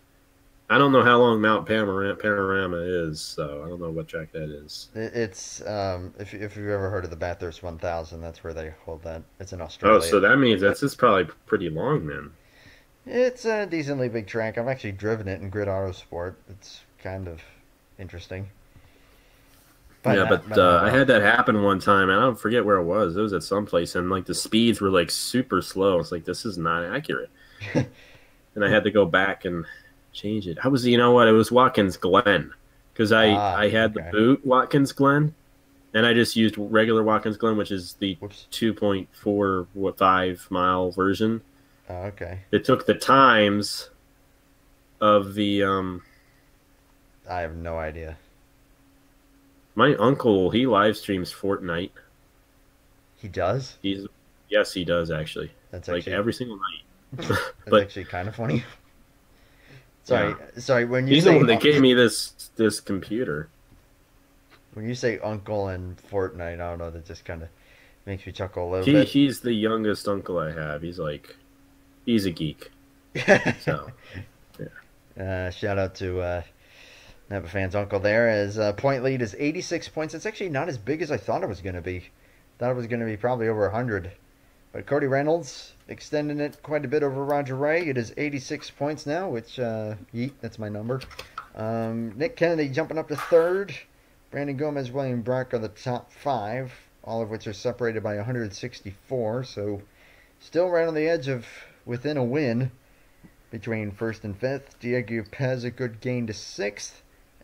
I don't know how long Mount Panorama is, so I don't know what track that is. It's if you've ever heard of the Bathurst 1000, that's where they hold that. It's in Australia. Oh, so that means that's probably pretty long then. It's a decently big track. I've actually driven it in Grid Autosport. It's kind of interesting. But I had that happen one time, and I don't forget where it was. It was at some place, and like the speeds were like super slow. It's like, this is not accurate. And I had to go back and change it. You know what? It was Watkins Glen, because I had the boot Watkins Glen, and I just used regular Watkins Glen, which is the 2.45 mile version. Oh, okay. It took the times of the I have no idea. My uncle, he live streams Fortnite. He does? Yes, he does actually. That's like every single night. That's actually kind of funny. Sorry. When you he's the one that gave me this computer. When you say uncle and Fortnite, I don't know. That just kind of makes me chuckle a little bit. He's the youngest uncle I have. He's a geek. So, yeah. Shout out to Napa Fan's uncle there. As point lead is 86 points. It's actually not as big as I thought it was going to be. Thought it was going to be probably over 100. But Cody Reynolds extending it quite a bit over Roger Ray. It is 86 points now, which, yeet, that's my number. Nick Kennedy jumping up to third. Brandon Gomez, William Brock are the top 5, all of which are separated by 164. So still right on the edge of within a win between first and fifth. Diego Pez, a good gain to 6th.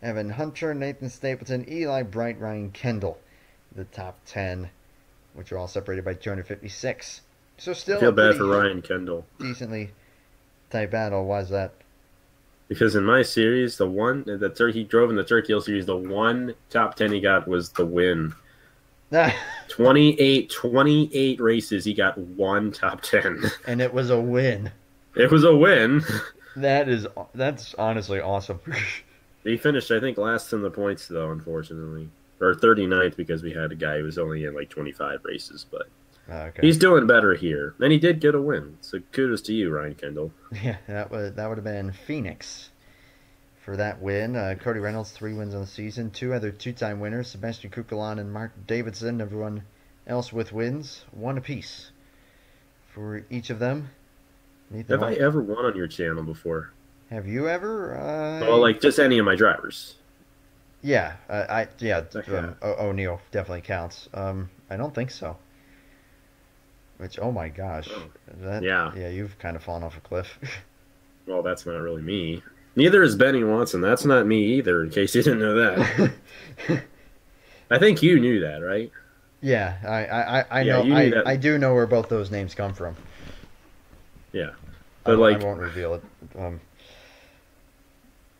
Evan Hunter, Nathan Stapleton, Eli Bright, Ryan Kendall, the top 10, which are all separated by 256. So still I feel bad for Ryan Kendall. Decently tight battle. Why is that? Because in my series, he drove in the Turkey Hill series, the one top 10 he got was the win. 28 races, he got one top 10. And it was a win. It was a win. That's honestly awesome. He finished, I think, last in the points, though, unfortunately. Or 39th, because we had a guy who was only in like 25 races, but he's doing better here. And he did get a win, so kudos to you, Ryan Kendall. Yeah, that would have been Phoenix for that win. Cody Reynolds, 3 wins on the season. 2 other 2-time winners, Sebastian Kukulon and Mark Davidson. Everyone else with wins, 1 apiece for each of them. Have I ever won on your channel before? Have you ever? Well, like just any of my drivers. Yeah, O'Neill definitely counts. I don't think so. Which, oh my gosh, yeah, you've kind of fallen off a cliff. Well, that's not really me. Neither is Benny Watson. That's not me either. In case you didn't know that. I think you knew that, right? Yeah, I know. I do know where both those names come from. Yeah, I but like, won't reveal it.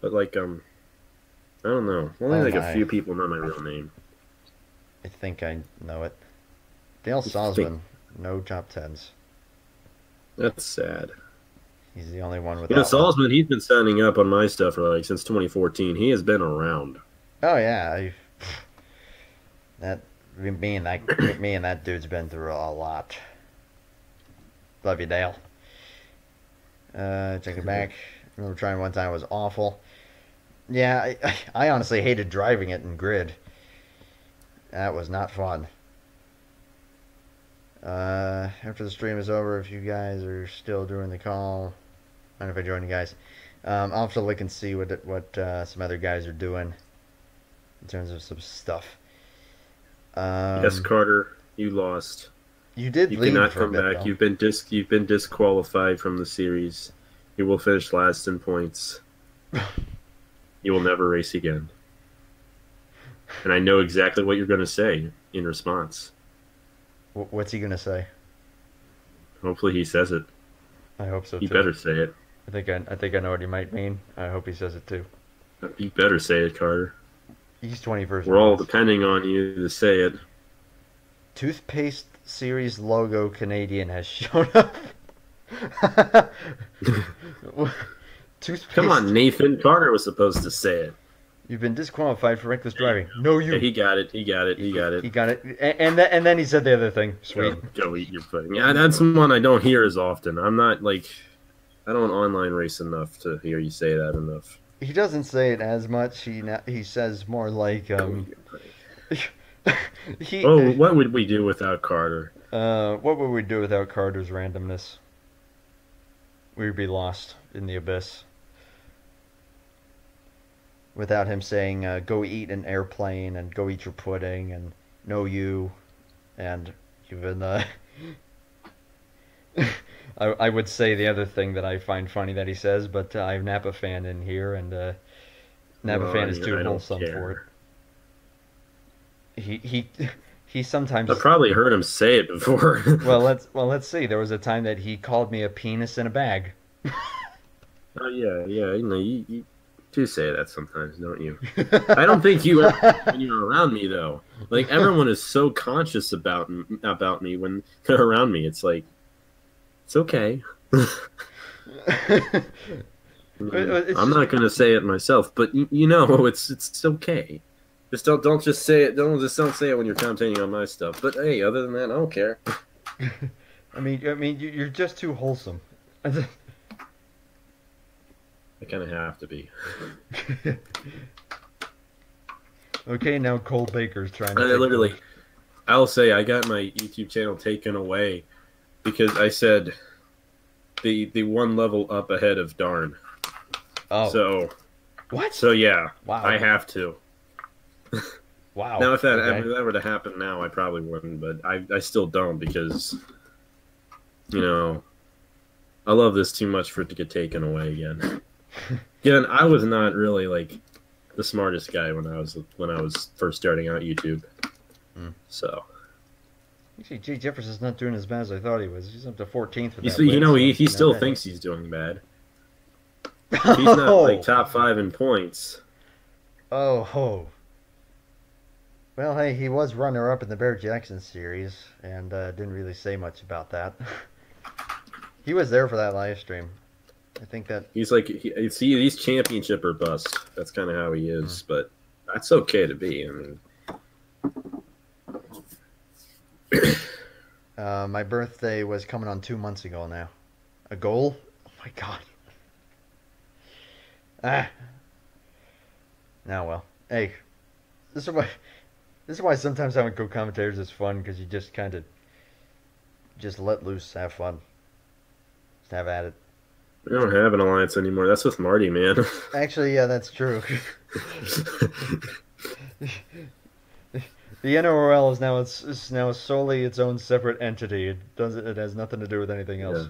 but like, I don't know. Only Oh like a my. few people know my real name. I think I know it. Dale I think Salzman, no top tens. that's sad. He's the only one You know, without one. Salzman, he's been signing up on my stuff for like since 2014. He has been around. Oh yeah, that me and that dude's been through a lot. Love you, Dale. Check it back. I remember trying one time. It was awful. Yeah, I honestly hated driving it in grid. That was not fun. After the stream is over, if you guys are still doing the call, I don't know if I join you guys. I'll have to look and see what some other guys are doing in terms of some stuff. Yes, Carter, you lost. You did You lead cannot for a come bit, back. though. You've been disqualified from the series. You will finish last in points. You will never race again. And I know exactly what you're going to say in response. What's he gonna say? Hopefully he says it. I hope so He too. better say it. I think I know what he might mean. I hope he says it too. You better say it, Carter. He's 21st. We're all depending on you to say it. Toothpaste series logo Canadian has shown up. Toothpaste. Come on, Nathan. Carter was supposed to say it. You've been disqualified for reckless driving. No, you. Yeah, he got it. He got it. He got it. He got it. And then he said the other thing. Sweet. Go eat your pudding. Yeah, that's one I don't hear as often. I'm not like, I don't online race enough to hear you say that enough. He doesn't say it as much. He says more like Go eat your pudding. Oh, what would we do without Carter? what would we do without Carter's randomness? We'd be lost in the abyss. Without him saying, go eat an airplane and go eat your pudding and no you and even I would say the other thing that I find funny that he says, but I have Napa fan in here and Napa fan is too wholesome for it. He sometimes. I probably heard him say it before. well, let's see. There was a time that he called me a penis in a bag. Oh yeah. You know, you do say that sometimes, don't you? I don't think you ever when you're around me though. Like everyone is so conscious about me when they're around me. It's like it's okay. I'm not gonna say it myself, but you know, it's okay. Just don't just say it. Don't say it when you're commentating on my stuff. But hey, other than that, I don't care. I mean, you're just too wholesome. I kind of have to be. Okay, now Cole Baker's trying to. Literally, I'll say I got my YouTube channel taken away because I said the one level up ahead of Darn. Oh. So. What? So yeah. Wow. I have to. Wow. Now, if that were to happen now, I probably wouldn't, but I still don't because, you know, I love this too much for it to get taken away again. Again, I was not really like the smartest guy when I was first starting out YouTube. So. Actually, Jay Jefferson's not doing as bad as I thought he was. He's up to 14th. You know, he still thinks he's doing bad. He's not like top 5 in points. Oh. Well, hey, he was runner-up in the Bear Jackson series, and didn't really say much about that. He was there for that live stream. I think that he's like he's championship or bust. That's kind of how he is, but that's okay to be. I mean, my birthday was coming on 2 months ago now. A goal? Oh my god. Now, well, hey, this is why sometimes having co-commentators is fun, because you just kind of just let loose, have fun, just have at it. We don't have an alliance anymore. That's with Marty, man. Actually, yeah, that's true. The NORL is now solely its own separate entity. It has nothing to do with anything else.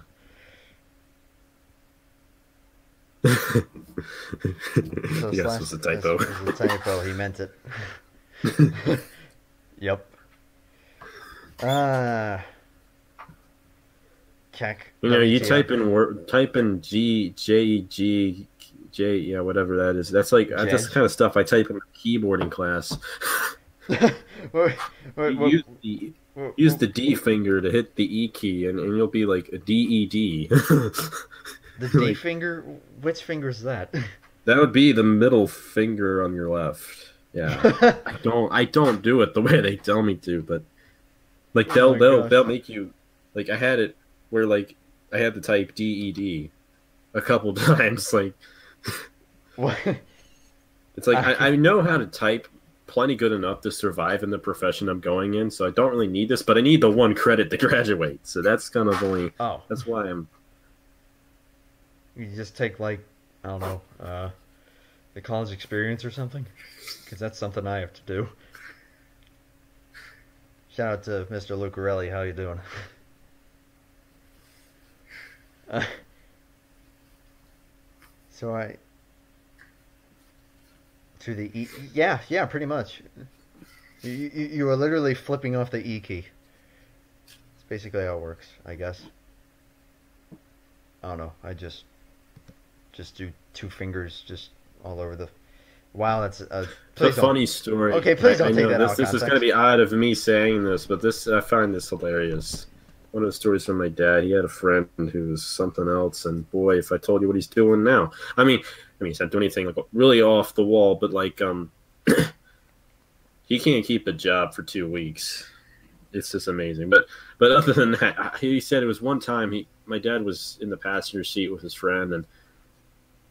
Yeah. So yes, it's a typo. It was a typo. He meant it. Yep. Keck. You know, you WTF. type in G, yeah, whatever that is. That's J. the kind of stuff I type in keyboarding class. what, You what, what, use the D finger to hit the E key, and you'll be like a DED. the D Like finger? Which finger is that? that would be the middle finger on your left. Yeah, I don't do it the way they tell me to, but like Oh my gosh. they'll make you like I had it where like I had to type DED a couple times. Like What? it's like I, I know how to type plenty good enough to survive in the profession I'm going in, so I don't really need this, but I need the one credit to graduate. So that's kind of only oh, that's why I'm you just take like, I don't know, the college experience or something? Because that's something I have to do. Shout out to Mr. Lucarelli. How you doing? Uh, so I to the E. Yeah, pretty much. You are literally flipping off the E key. It's basically how it works, I guess. I don't know. I just do two fingers just all over the. Wow, that's a. it's a funny story. Okay, please don't I take know that out of this is context. going to be odd of me saying this, but this I find this hilarious. One of the stories from my dad. He had a friend who was something else, and boy, if I told you what he's doing now, I mean, he's not doing anything like really off the wall, but like he can't keep a job for 2 weeks. It's just amazing. But other than that, he said it was one time my dad was in the passenger seat with his friend, and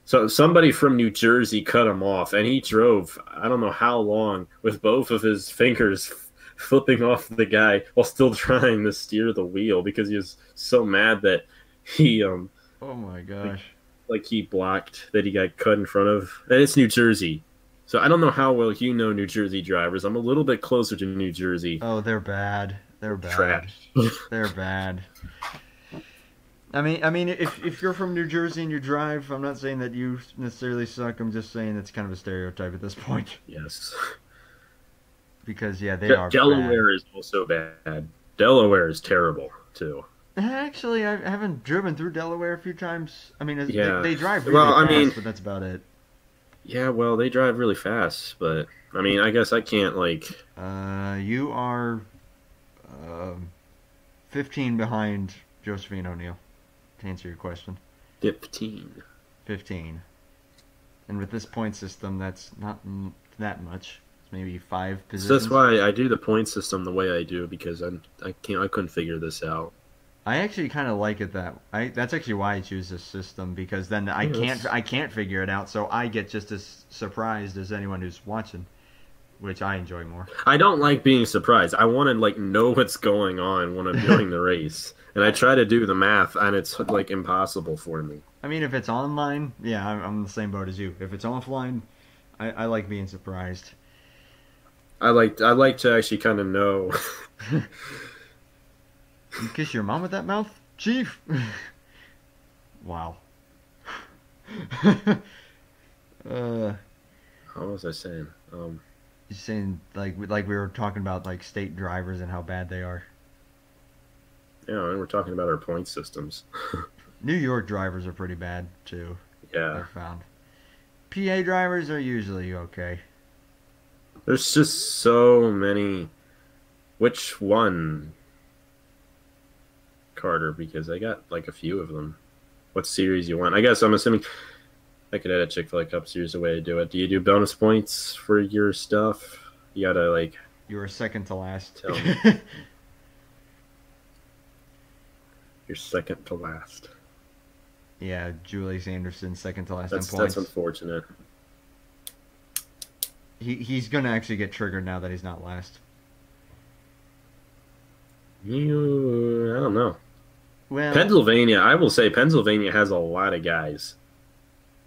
so somebody from New Jersey cut him off, and he drove I don't know how long with both of his fingers flipping off the guy while still trying to steer the wheel because he was so mad that he Oh my gosh. like he blocked that he got cut in front of. And it's New Jersey. So I don't know how well you know New Jersey drivers. I'm a little bit closer to New Jersey. Oh, they're bad. They're bad. Trash. They're bad. I mean, if you're from New Jersey and you drive, I'm not saying that you necessarily suck. I'm just saying it's kind of a stereotype at this point. Yes. Because yeah, they are Delaware is also bad. Delaware is terrible too. bad. Actually, I haven't driven through Delaware a few times. I mean, Yeah. they drive really Well, I fast, mean- but that's about it. Yeah, well, they drive really fast, but I mean, I guess I can't like. You are 15 behind Josephine O'Neill, to answer your question. 15. 15. And with this point system, that's not that much. It's maybe 5 So positions. that's why I do the point system the way I do because I couldn't figure this out. I actually kind of like it that's actually why I choose this system, because then I can't figure it out, so I get just as surprised as anyone who's watching, which I enjoy more. I don't like being surprised. I want to like know what's going on when I'm doing the race, and I try to do the math, and it's like impossible for me. I mean, if it's online, yeah, I'm in the same boat as you. If it's offline, I like being surprised. I like to actually kind of know. You kiss your mom with that mouth, Chief? Wow. What was I saying? You're saying like we were talking about like state drivers and how bad they are. Yeah, and we're talking about our point systems. New York drivers are pretty bad too. Yeah, I found. PA drivers are usually okay. there's just so many. Which one, Carter? Because I got like a few of them. What series you want? I guess I'm assuming I could add a Chick-fil-A Cup Series the way I do it. Do you do bonus points for your stuff? You gotta like. You were second to last. Tell me. You're second to last. Yeah, Julius Anderson second to last That's in points. unfortunate. He's gonna actually get triggered now that he's not last. I don't know. Well, Pennsylvania, I will say Pennsylvania has a lot of guys.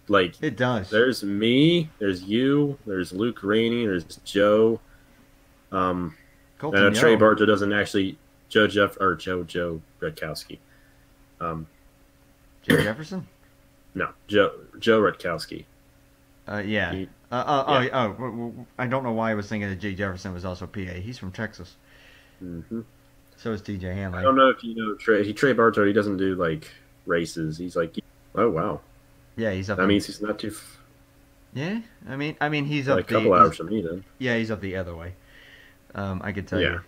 Like it does. there's me, there's you, there's Luke Rainey, there's Joe. Colton Trey Young. Barger doesn't actually Joe Rutkowski. Jay Jefferson. No, Joe Rutkowski. Yeah. He- I don't know why I was thinking that Jay Jefferson was also PA. He's from Texas. hmm So is TJ I Hanley. don't know if you know Trey Bartow. He doesn't do like races. He's like, oh wow, Yeah, he's up that in. means he's not too Yeah, I mean, he's like up a couple he's hours from me then. yeah, he's up the other way. I could tell Yeah. you.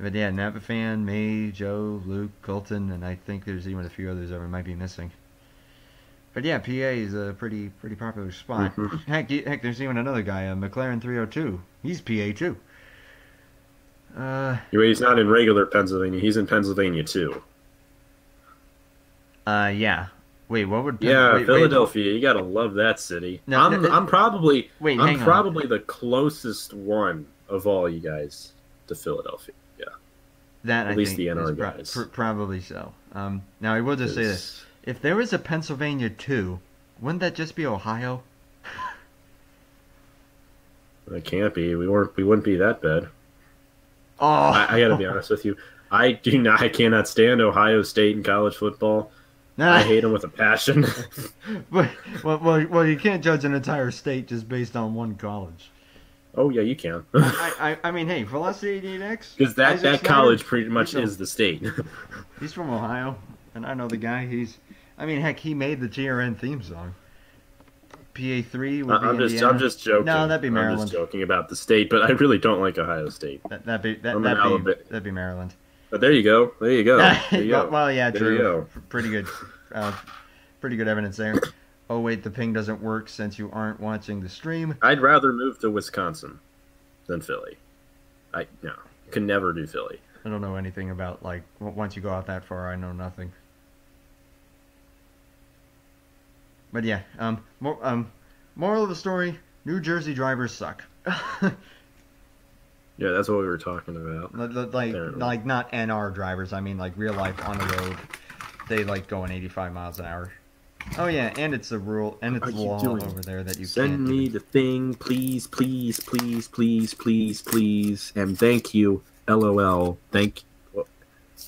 But yeah, Napa fan, me, Joe, Luke, Colton, and I think there's even a few others that we might be missing. But yeah, PA is a pretty popular spot. Hmm. Heck, there's even another guy, McLaren 302. He's PA too. Uh, He's not in regular Pennsylvania. He's in Pennsylvania too. yeah. Wait, what would Yeah, wait, Philadelphia. You gotta love that city. No, I'm probably wait, I'm hang on. probably the closest one of all you guys to Philadelphia. Yeah, That at I least think the NR is guys. probably so. Now I will just say this: if there was a Pennsylvania 2, wouldn't that just be Ohio? It can't be. We wouldn't be that bad. Oh, I gotta be honest with you. I cannot stand Ohio State in college football. I hate them with a passion. But well, you can't judge an entire state just based on one college. Oh yeah, you can. I mean, hey, Velocity 88X, Because that Isaac Snyder, college pretty much he's is the state. He's from Ohio, and I know the guy. I mean, heck, he made the TRN theme song. PA3 would be I'm Indiana. just joking. No, that'd be I'm Maryland. just joking about the state, but I really don't like Ohio State. That'd be Maryland. But there you go. There you go. There you go. Well, yeah, There you true. go. Pretty good. Pretty good evidence there. Oh wait, the ping doesn't work since you aren't watching the stream. I'd rather move to Wisconsin than Philly. I could never do Philly. I don't know anything about once you go out that far, I know nothing. But yeah, moral of the story: New Jersey drivers suck. Yeah, that's what we were talking about. Like not NR drivers. I mean, like real life on the road. They like going 85 miles an hour. Oh yeah, and it's a rule, and it's What are you law doing? over there that you Send can't me the thing, please, please, please, please, please, please, and thank you, LOL. Thank.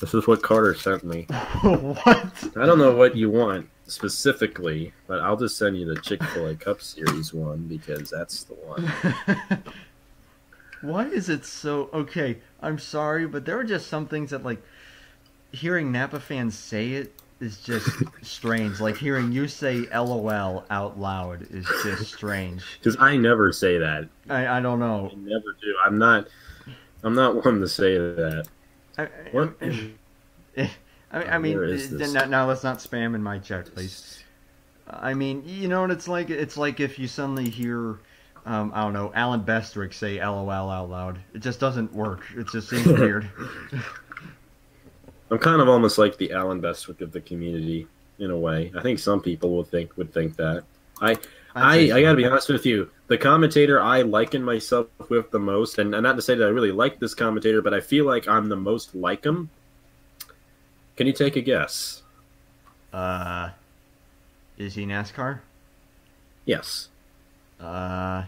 This is what Carter sent me. What? I don't know what you want specifically, but I'll just send you the Chick-fil-A Cup Series one because that's the one. Why is it so okay? I'm sorry, but there are just some things that hearing Napa fans say it is just strange. Like hearing you say LOL out loud is just strange. Because I never say that. I don't know. I never do. I'm not one to say that. What? I mean, Where is this? now let's not spam in my chat, please. I mean, you know what it's like? It's like if you suddenly hear, I don't know, Alan Bestrick say LOL out loud. It just doesn't work. It just seems weird. I'm kind of almost like the Alan Bestwick of the community in a way. I think some people would think that. I gotta be honest with you. The commentator I liken myself with the most, and not to say that I really like this commentator, but I feel like I'm the most like him. Can you take a guess? Is he NASCAR? Yes. I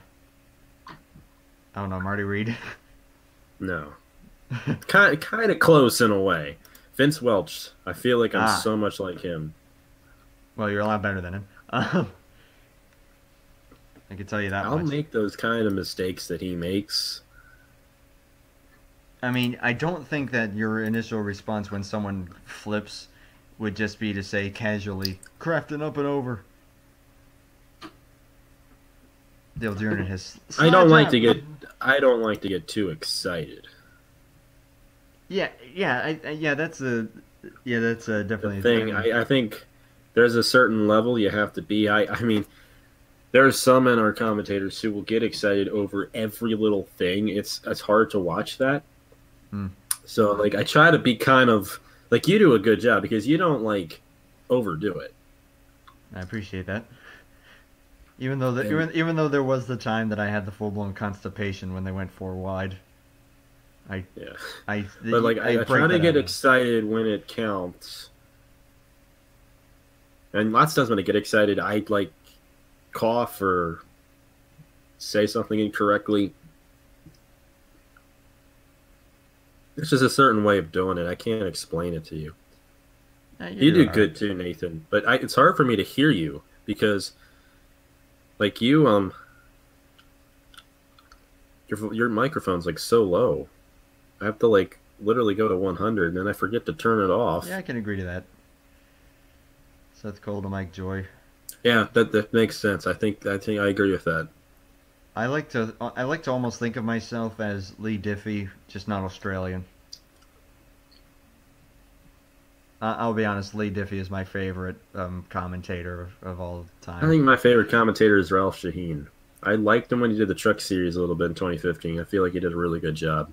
don't know, Marty Reed. No. kind of close in a way. Vince Welch. I feel like I'm so much like him. Well, you're a lot better than him. I can tell you that I'll much. make those kind of mistakes that he makes. I mean, I don't think that your initial response when someone flips would just be to say casually, "Crafting up and over." They'll do it in his. I don't like to get too excited. Yeah, that's definitely The thing. I think there's a certain level you have to be. I mean, there are some in our commentators who will get excited over every little thing. It's hard to watch that. So I try to be kind of you do a good job because you don't overdo it. I appreciate that. Even though there was the time that I had the full blown constipation when they went 4 wide. I try to get excited when it counts. And lots of times when I get excited, I cough or say something incorrectly. It's just a certain way of doing it. I can't explain it to you. You do good too, Nathan. But it's hard for me to hear you because, your microphone's so low. I have to literally go to 100, and then I forget to turn it off. Yeah, I can agree to that. Seth Cole to Mike Joy. Yeah, that makes sense. I think I agree with that. I like to almost think of myself as Lee Diffie, just not Australian. I'll be honest, Lee Diffie is my favorite commentator of all time. I think my favorite commentator is Ralph Shaheen. I liked him when he did the Truck Series a little bit in 2015. I feel like he did a really good job.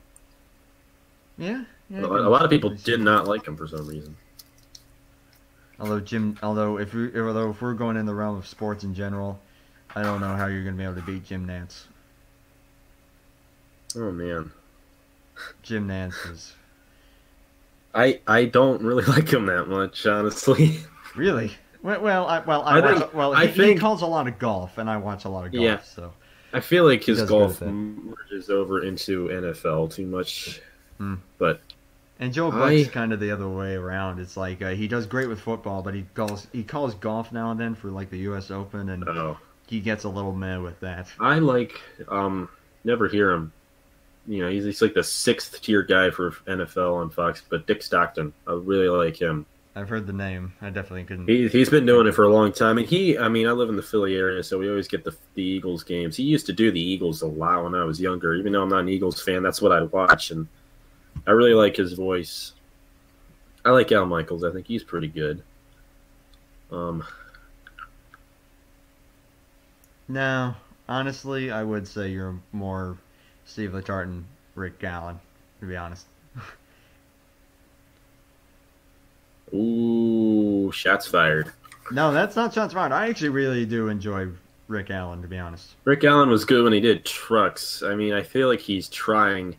Yeah, A lot of people did not like him for some reason. Although if we're going in the realm of sports in general, I don't know how you're going to be able to beat Jim Nantz. Oh man, Jim Nantz is I don't really like him that much, honestly. really he calls a lot of golf, and I watch a lot of golf. Yeah. So I feel like his does golf good at that. merges over into NFL too much. But And Joe Buck's kind of the other way around. It's like he does great with football, but he calls golf now and then for like the U.S. Open, and he gets a little meh with that. I like never hear him. You know, he's like the 6th tier guy for NFL on Fox, but Dick Stockton, I really like him. I've heard the name. I definitely couldn't. He's been doing it for a long time, and I live in the Philly area, so we always get the Eagles games. He used to do the Eagles a lot when I was younger, even though I'm not an Eagles fan. That's what I watch, and I really like his voice. I like Al Michaels. I think he's pretty good. No, honestly, I would say you're more Steve Letarte, Rick Gallen, to be honest. Ooh, shots fired. No, that's not shots fired. I actually really do enjoy Rick Allen, to be honest. Rick Allen was good when he did trucks. I mean, I feel like he's trying,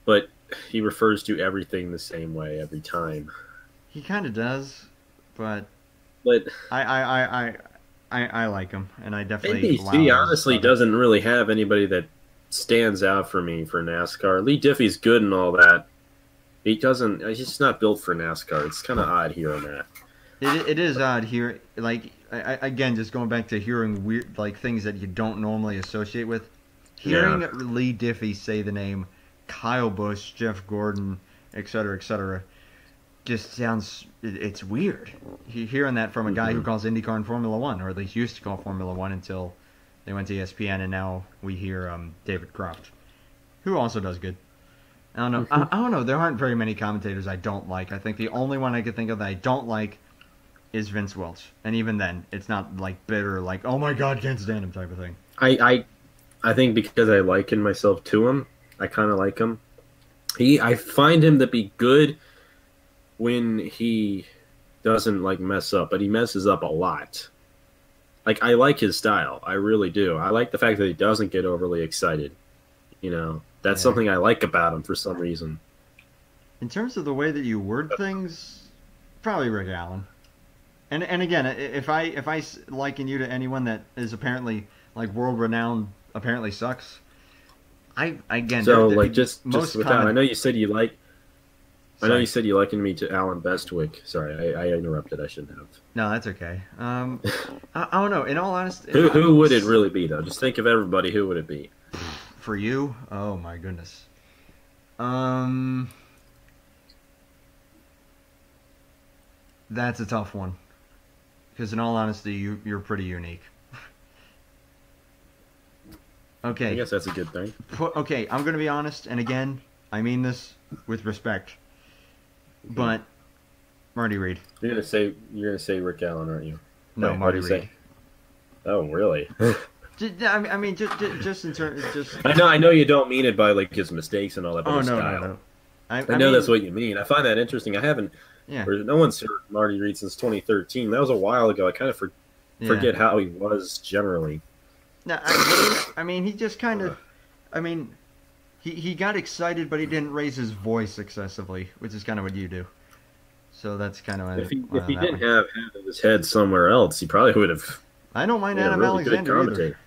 but he refers to everything the same way every time. He kind of does, but But I like him, and I definitely. NBC honestly doesn't really have anybody that stands out for me for NASCAR. Lee Diffie's good and all that. He doesn't. He's just not built for NASCAR. It's kind of odd hearing that. It is odd here. Like again, just going back to hearing weird things that you don't normally associate with. Hearing Lee Diffie say the name Kyle Busch, Jeff Gordon, etc., just sounds. It's weird. Hearing that from a guy who calls IndyCar and Formula One, or at least used to call Formula One until they went to ESPN, and now we hear David Croft, who also does good. I don't know. I don't know. There aren't very many commentators I don't like. I think the only one I could think of that I don't like is Vince Welch, and even then, it's not like bitter, like oh my god, can't stand him type of thing. I think because I liken myself to him, I kind of like him. I find him to be good when he doesn't mess up, but he messes up a lot. I like his style. I really do. I like the fact that he doesn't get overly excited. You know, that's something I like about him for some reason. In terms of the way that you word things, probably Rick Allen. And again, if I liken you to anyone that is apparently world renowned, apparently sucks. Just without. I know you said you like. I know you said you likened me to Alan Bestwick. Sorry, I interrupted. I shouldn't have. No, that's okay. I don't know. In all honesty, who would it really be though? Just think of everybody. Who would it be? For you? Oh my goodness. That's a tough one. Because in all honesty, you're pretty unique. Okay. I guess that's a good thing. Okay, I'm going to be honest, and again, I mean this with respect. But Marty Reed. You're gonna say Rick Allen, aren't you? No, Wait, Marty Reed. Oh, really? I mean, just in terms, just. I know you don't mean it by his mistakes and all that. But Oh his no, style. no. I know that's what you mean. I find that interesting. I haven't. Yeah. No one's heard Marty Reed since 2013. That was a while ago. I kind of forget how he was generally. No, I mean, he just kind of. I mean, he got excited, but he didn't raise his voice excessively, which is kind of what you do. So that's kind of. If he didn't have his head somewhere else, he probably would have. I don't mind Adam really good Alexander either, commentator.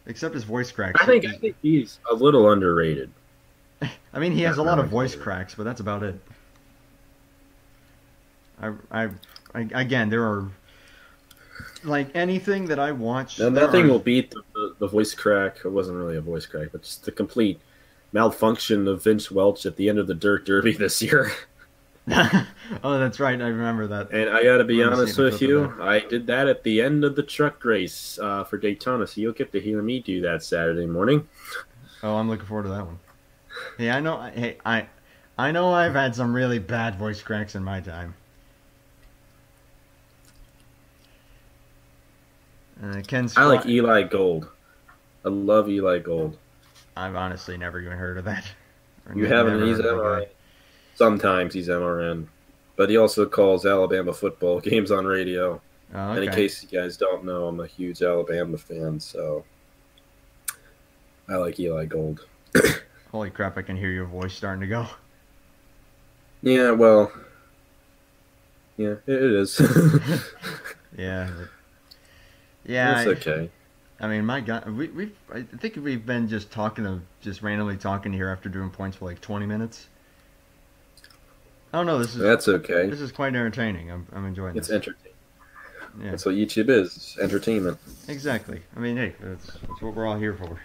except his voice cracks. I think he's a little underrated. I mean, he has a lot of voice cracks, but that's about it. Again, there are anything that I watch. Now, nothing will beat the voice crack. It wasn't really a voice crack, but just the complete malfunction of Vince Welch at the end of the Dirt Derby this year. Oh, that's right. I remember that. And I gotta be Remember honest seeing a with clip you, of that. I did that at the end of the truck race for Daytona, so you'll get to hear me do that Saturday morning. Oh, I'm looking forward to that one. Hey, I know. Hey, I know I've had some really bad voice cracks in my time. Ken I like Squat. Eli Gold. I love Eli Gold. I've honestly never even heard of that. Or You haven't? never He's heard of the MRN. guy. Sometimes he's MRN, but he also calls Alabama football games on radio. Oh, And in okay. case you guys don't know, I'm a huge Alabama fan, so I like Eli Gold. Holy crap! I can hear your voice starting to go. Yeah, well, yeah, it is. Yeah. Yeah. That's okay. I mean, my God, I think we've been just just randomly talking here after doing points for like 20 minutes. I don't know. That's okay. This is quite entertaining. I'm enjoying It's this. entertaining. Yeah, That's what YouTube is. It's entertainment. exactly. I mean, hey, that's what we're all here for.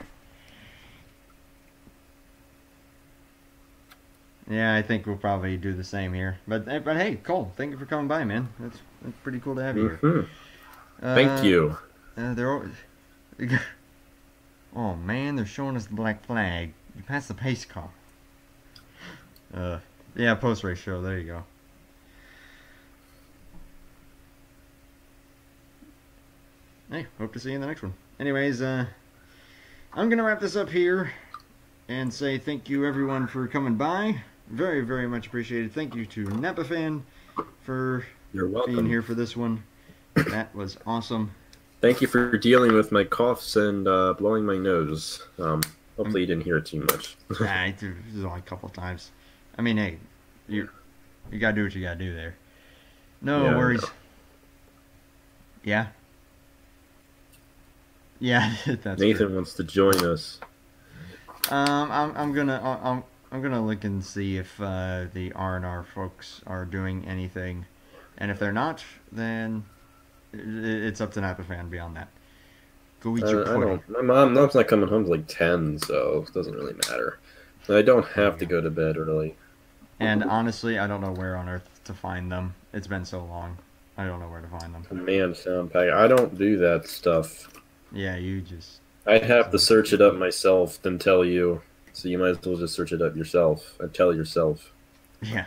Yeah, I think we'll probably do the same here. But hey, Cole, thank you for coming by, man. That's pretty cool to have you here. Mhm. Thank you. They're all, oh man, they're showing us the black flag. You passed the pace car. Yeah, post race show. There you go. Hey, hope to see you in the next one. Anyways, I'm gonna wrap this up here and say thank you everyone for coming by. Very, very much appreciated. Thank you to Napa Fan for You're welcome. being here for this one. That was awesome. Thank you for dealing with my coughs and blowing my nose. Hopefully you didn't hear it too much. This is only a couple times. I mean, hey, you gotta do what you gotta do there. No Yeah, I worries. know. Yeah. Yeah, that's Nathan true. wants to join us. I'm gonna look and see if the R&R folks are doing anything, and if they're not, then it's up to Napa Fan beyond that. Go eat your I pudding. don't. Mom's not coming home till like 10, so it doesn't really matter. I don't have to go to bed early. And honestly, I don't know where on earth to find them. It's been so long. I don't know where to find them. Command sound pack. I don't do that stuff. Yeah, you just. I'd have to search it up myself, then tell you. So you might as well just search it up yourself and tell yourself. Yeah.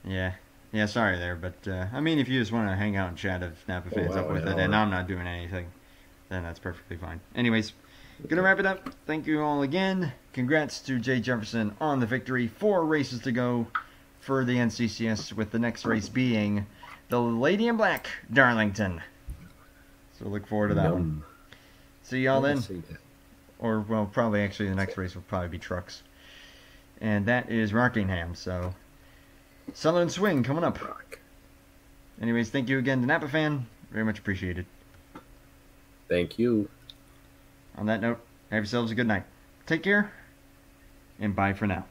Yeah. Yeah, sorry there, but I mean, if you just want to hang out and chat if Napa Fans wow, up with an it, and hour. I'm not doing anything, then that's perfectly fine. Anyways, gonna wrap it up. Thank you all again. Congrats to Jay Jefferson on the victory. 4 races to go for the NCCS, with the next race being the Lady in Black, Darlington. So look forward to that one. Yum. See y'all then. See that. Or, well, probably actually the next race will probably be trucks. And that is Rockingham, so Southern Swing coming up. Anyways, thank you again to Napa Fan. Very much appreciated. Thank you. On that note, have yourselves a good night. Take care, and bye for now.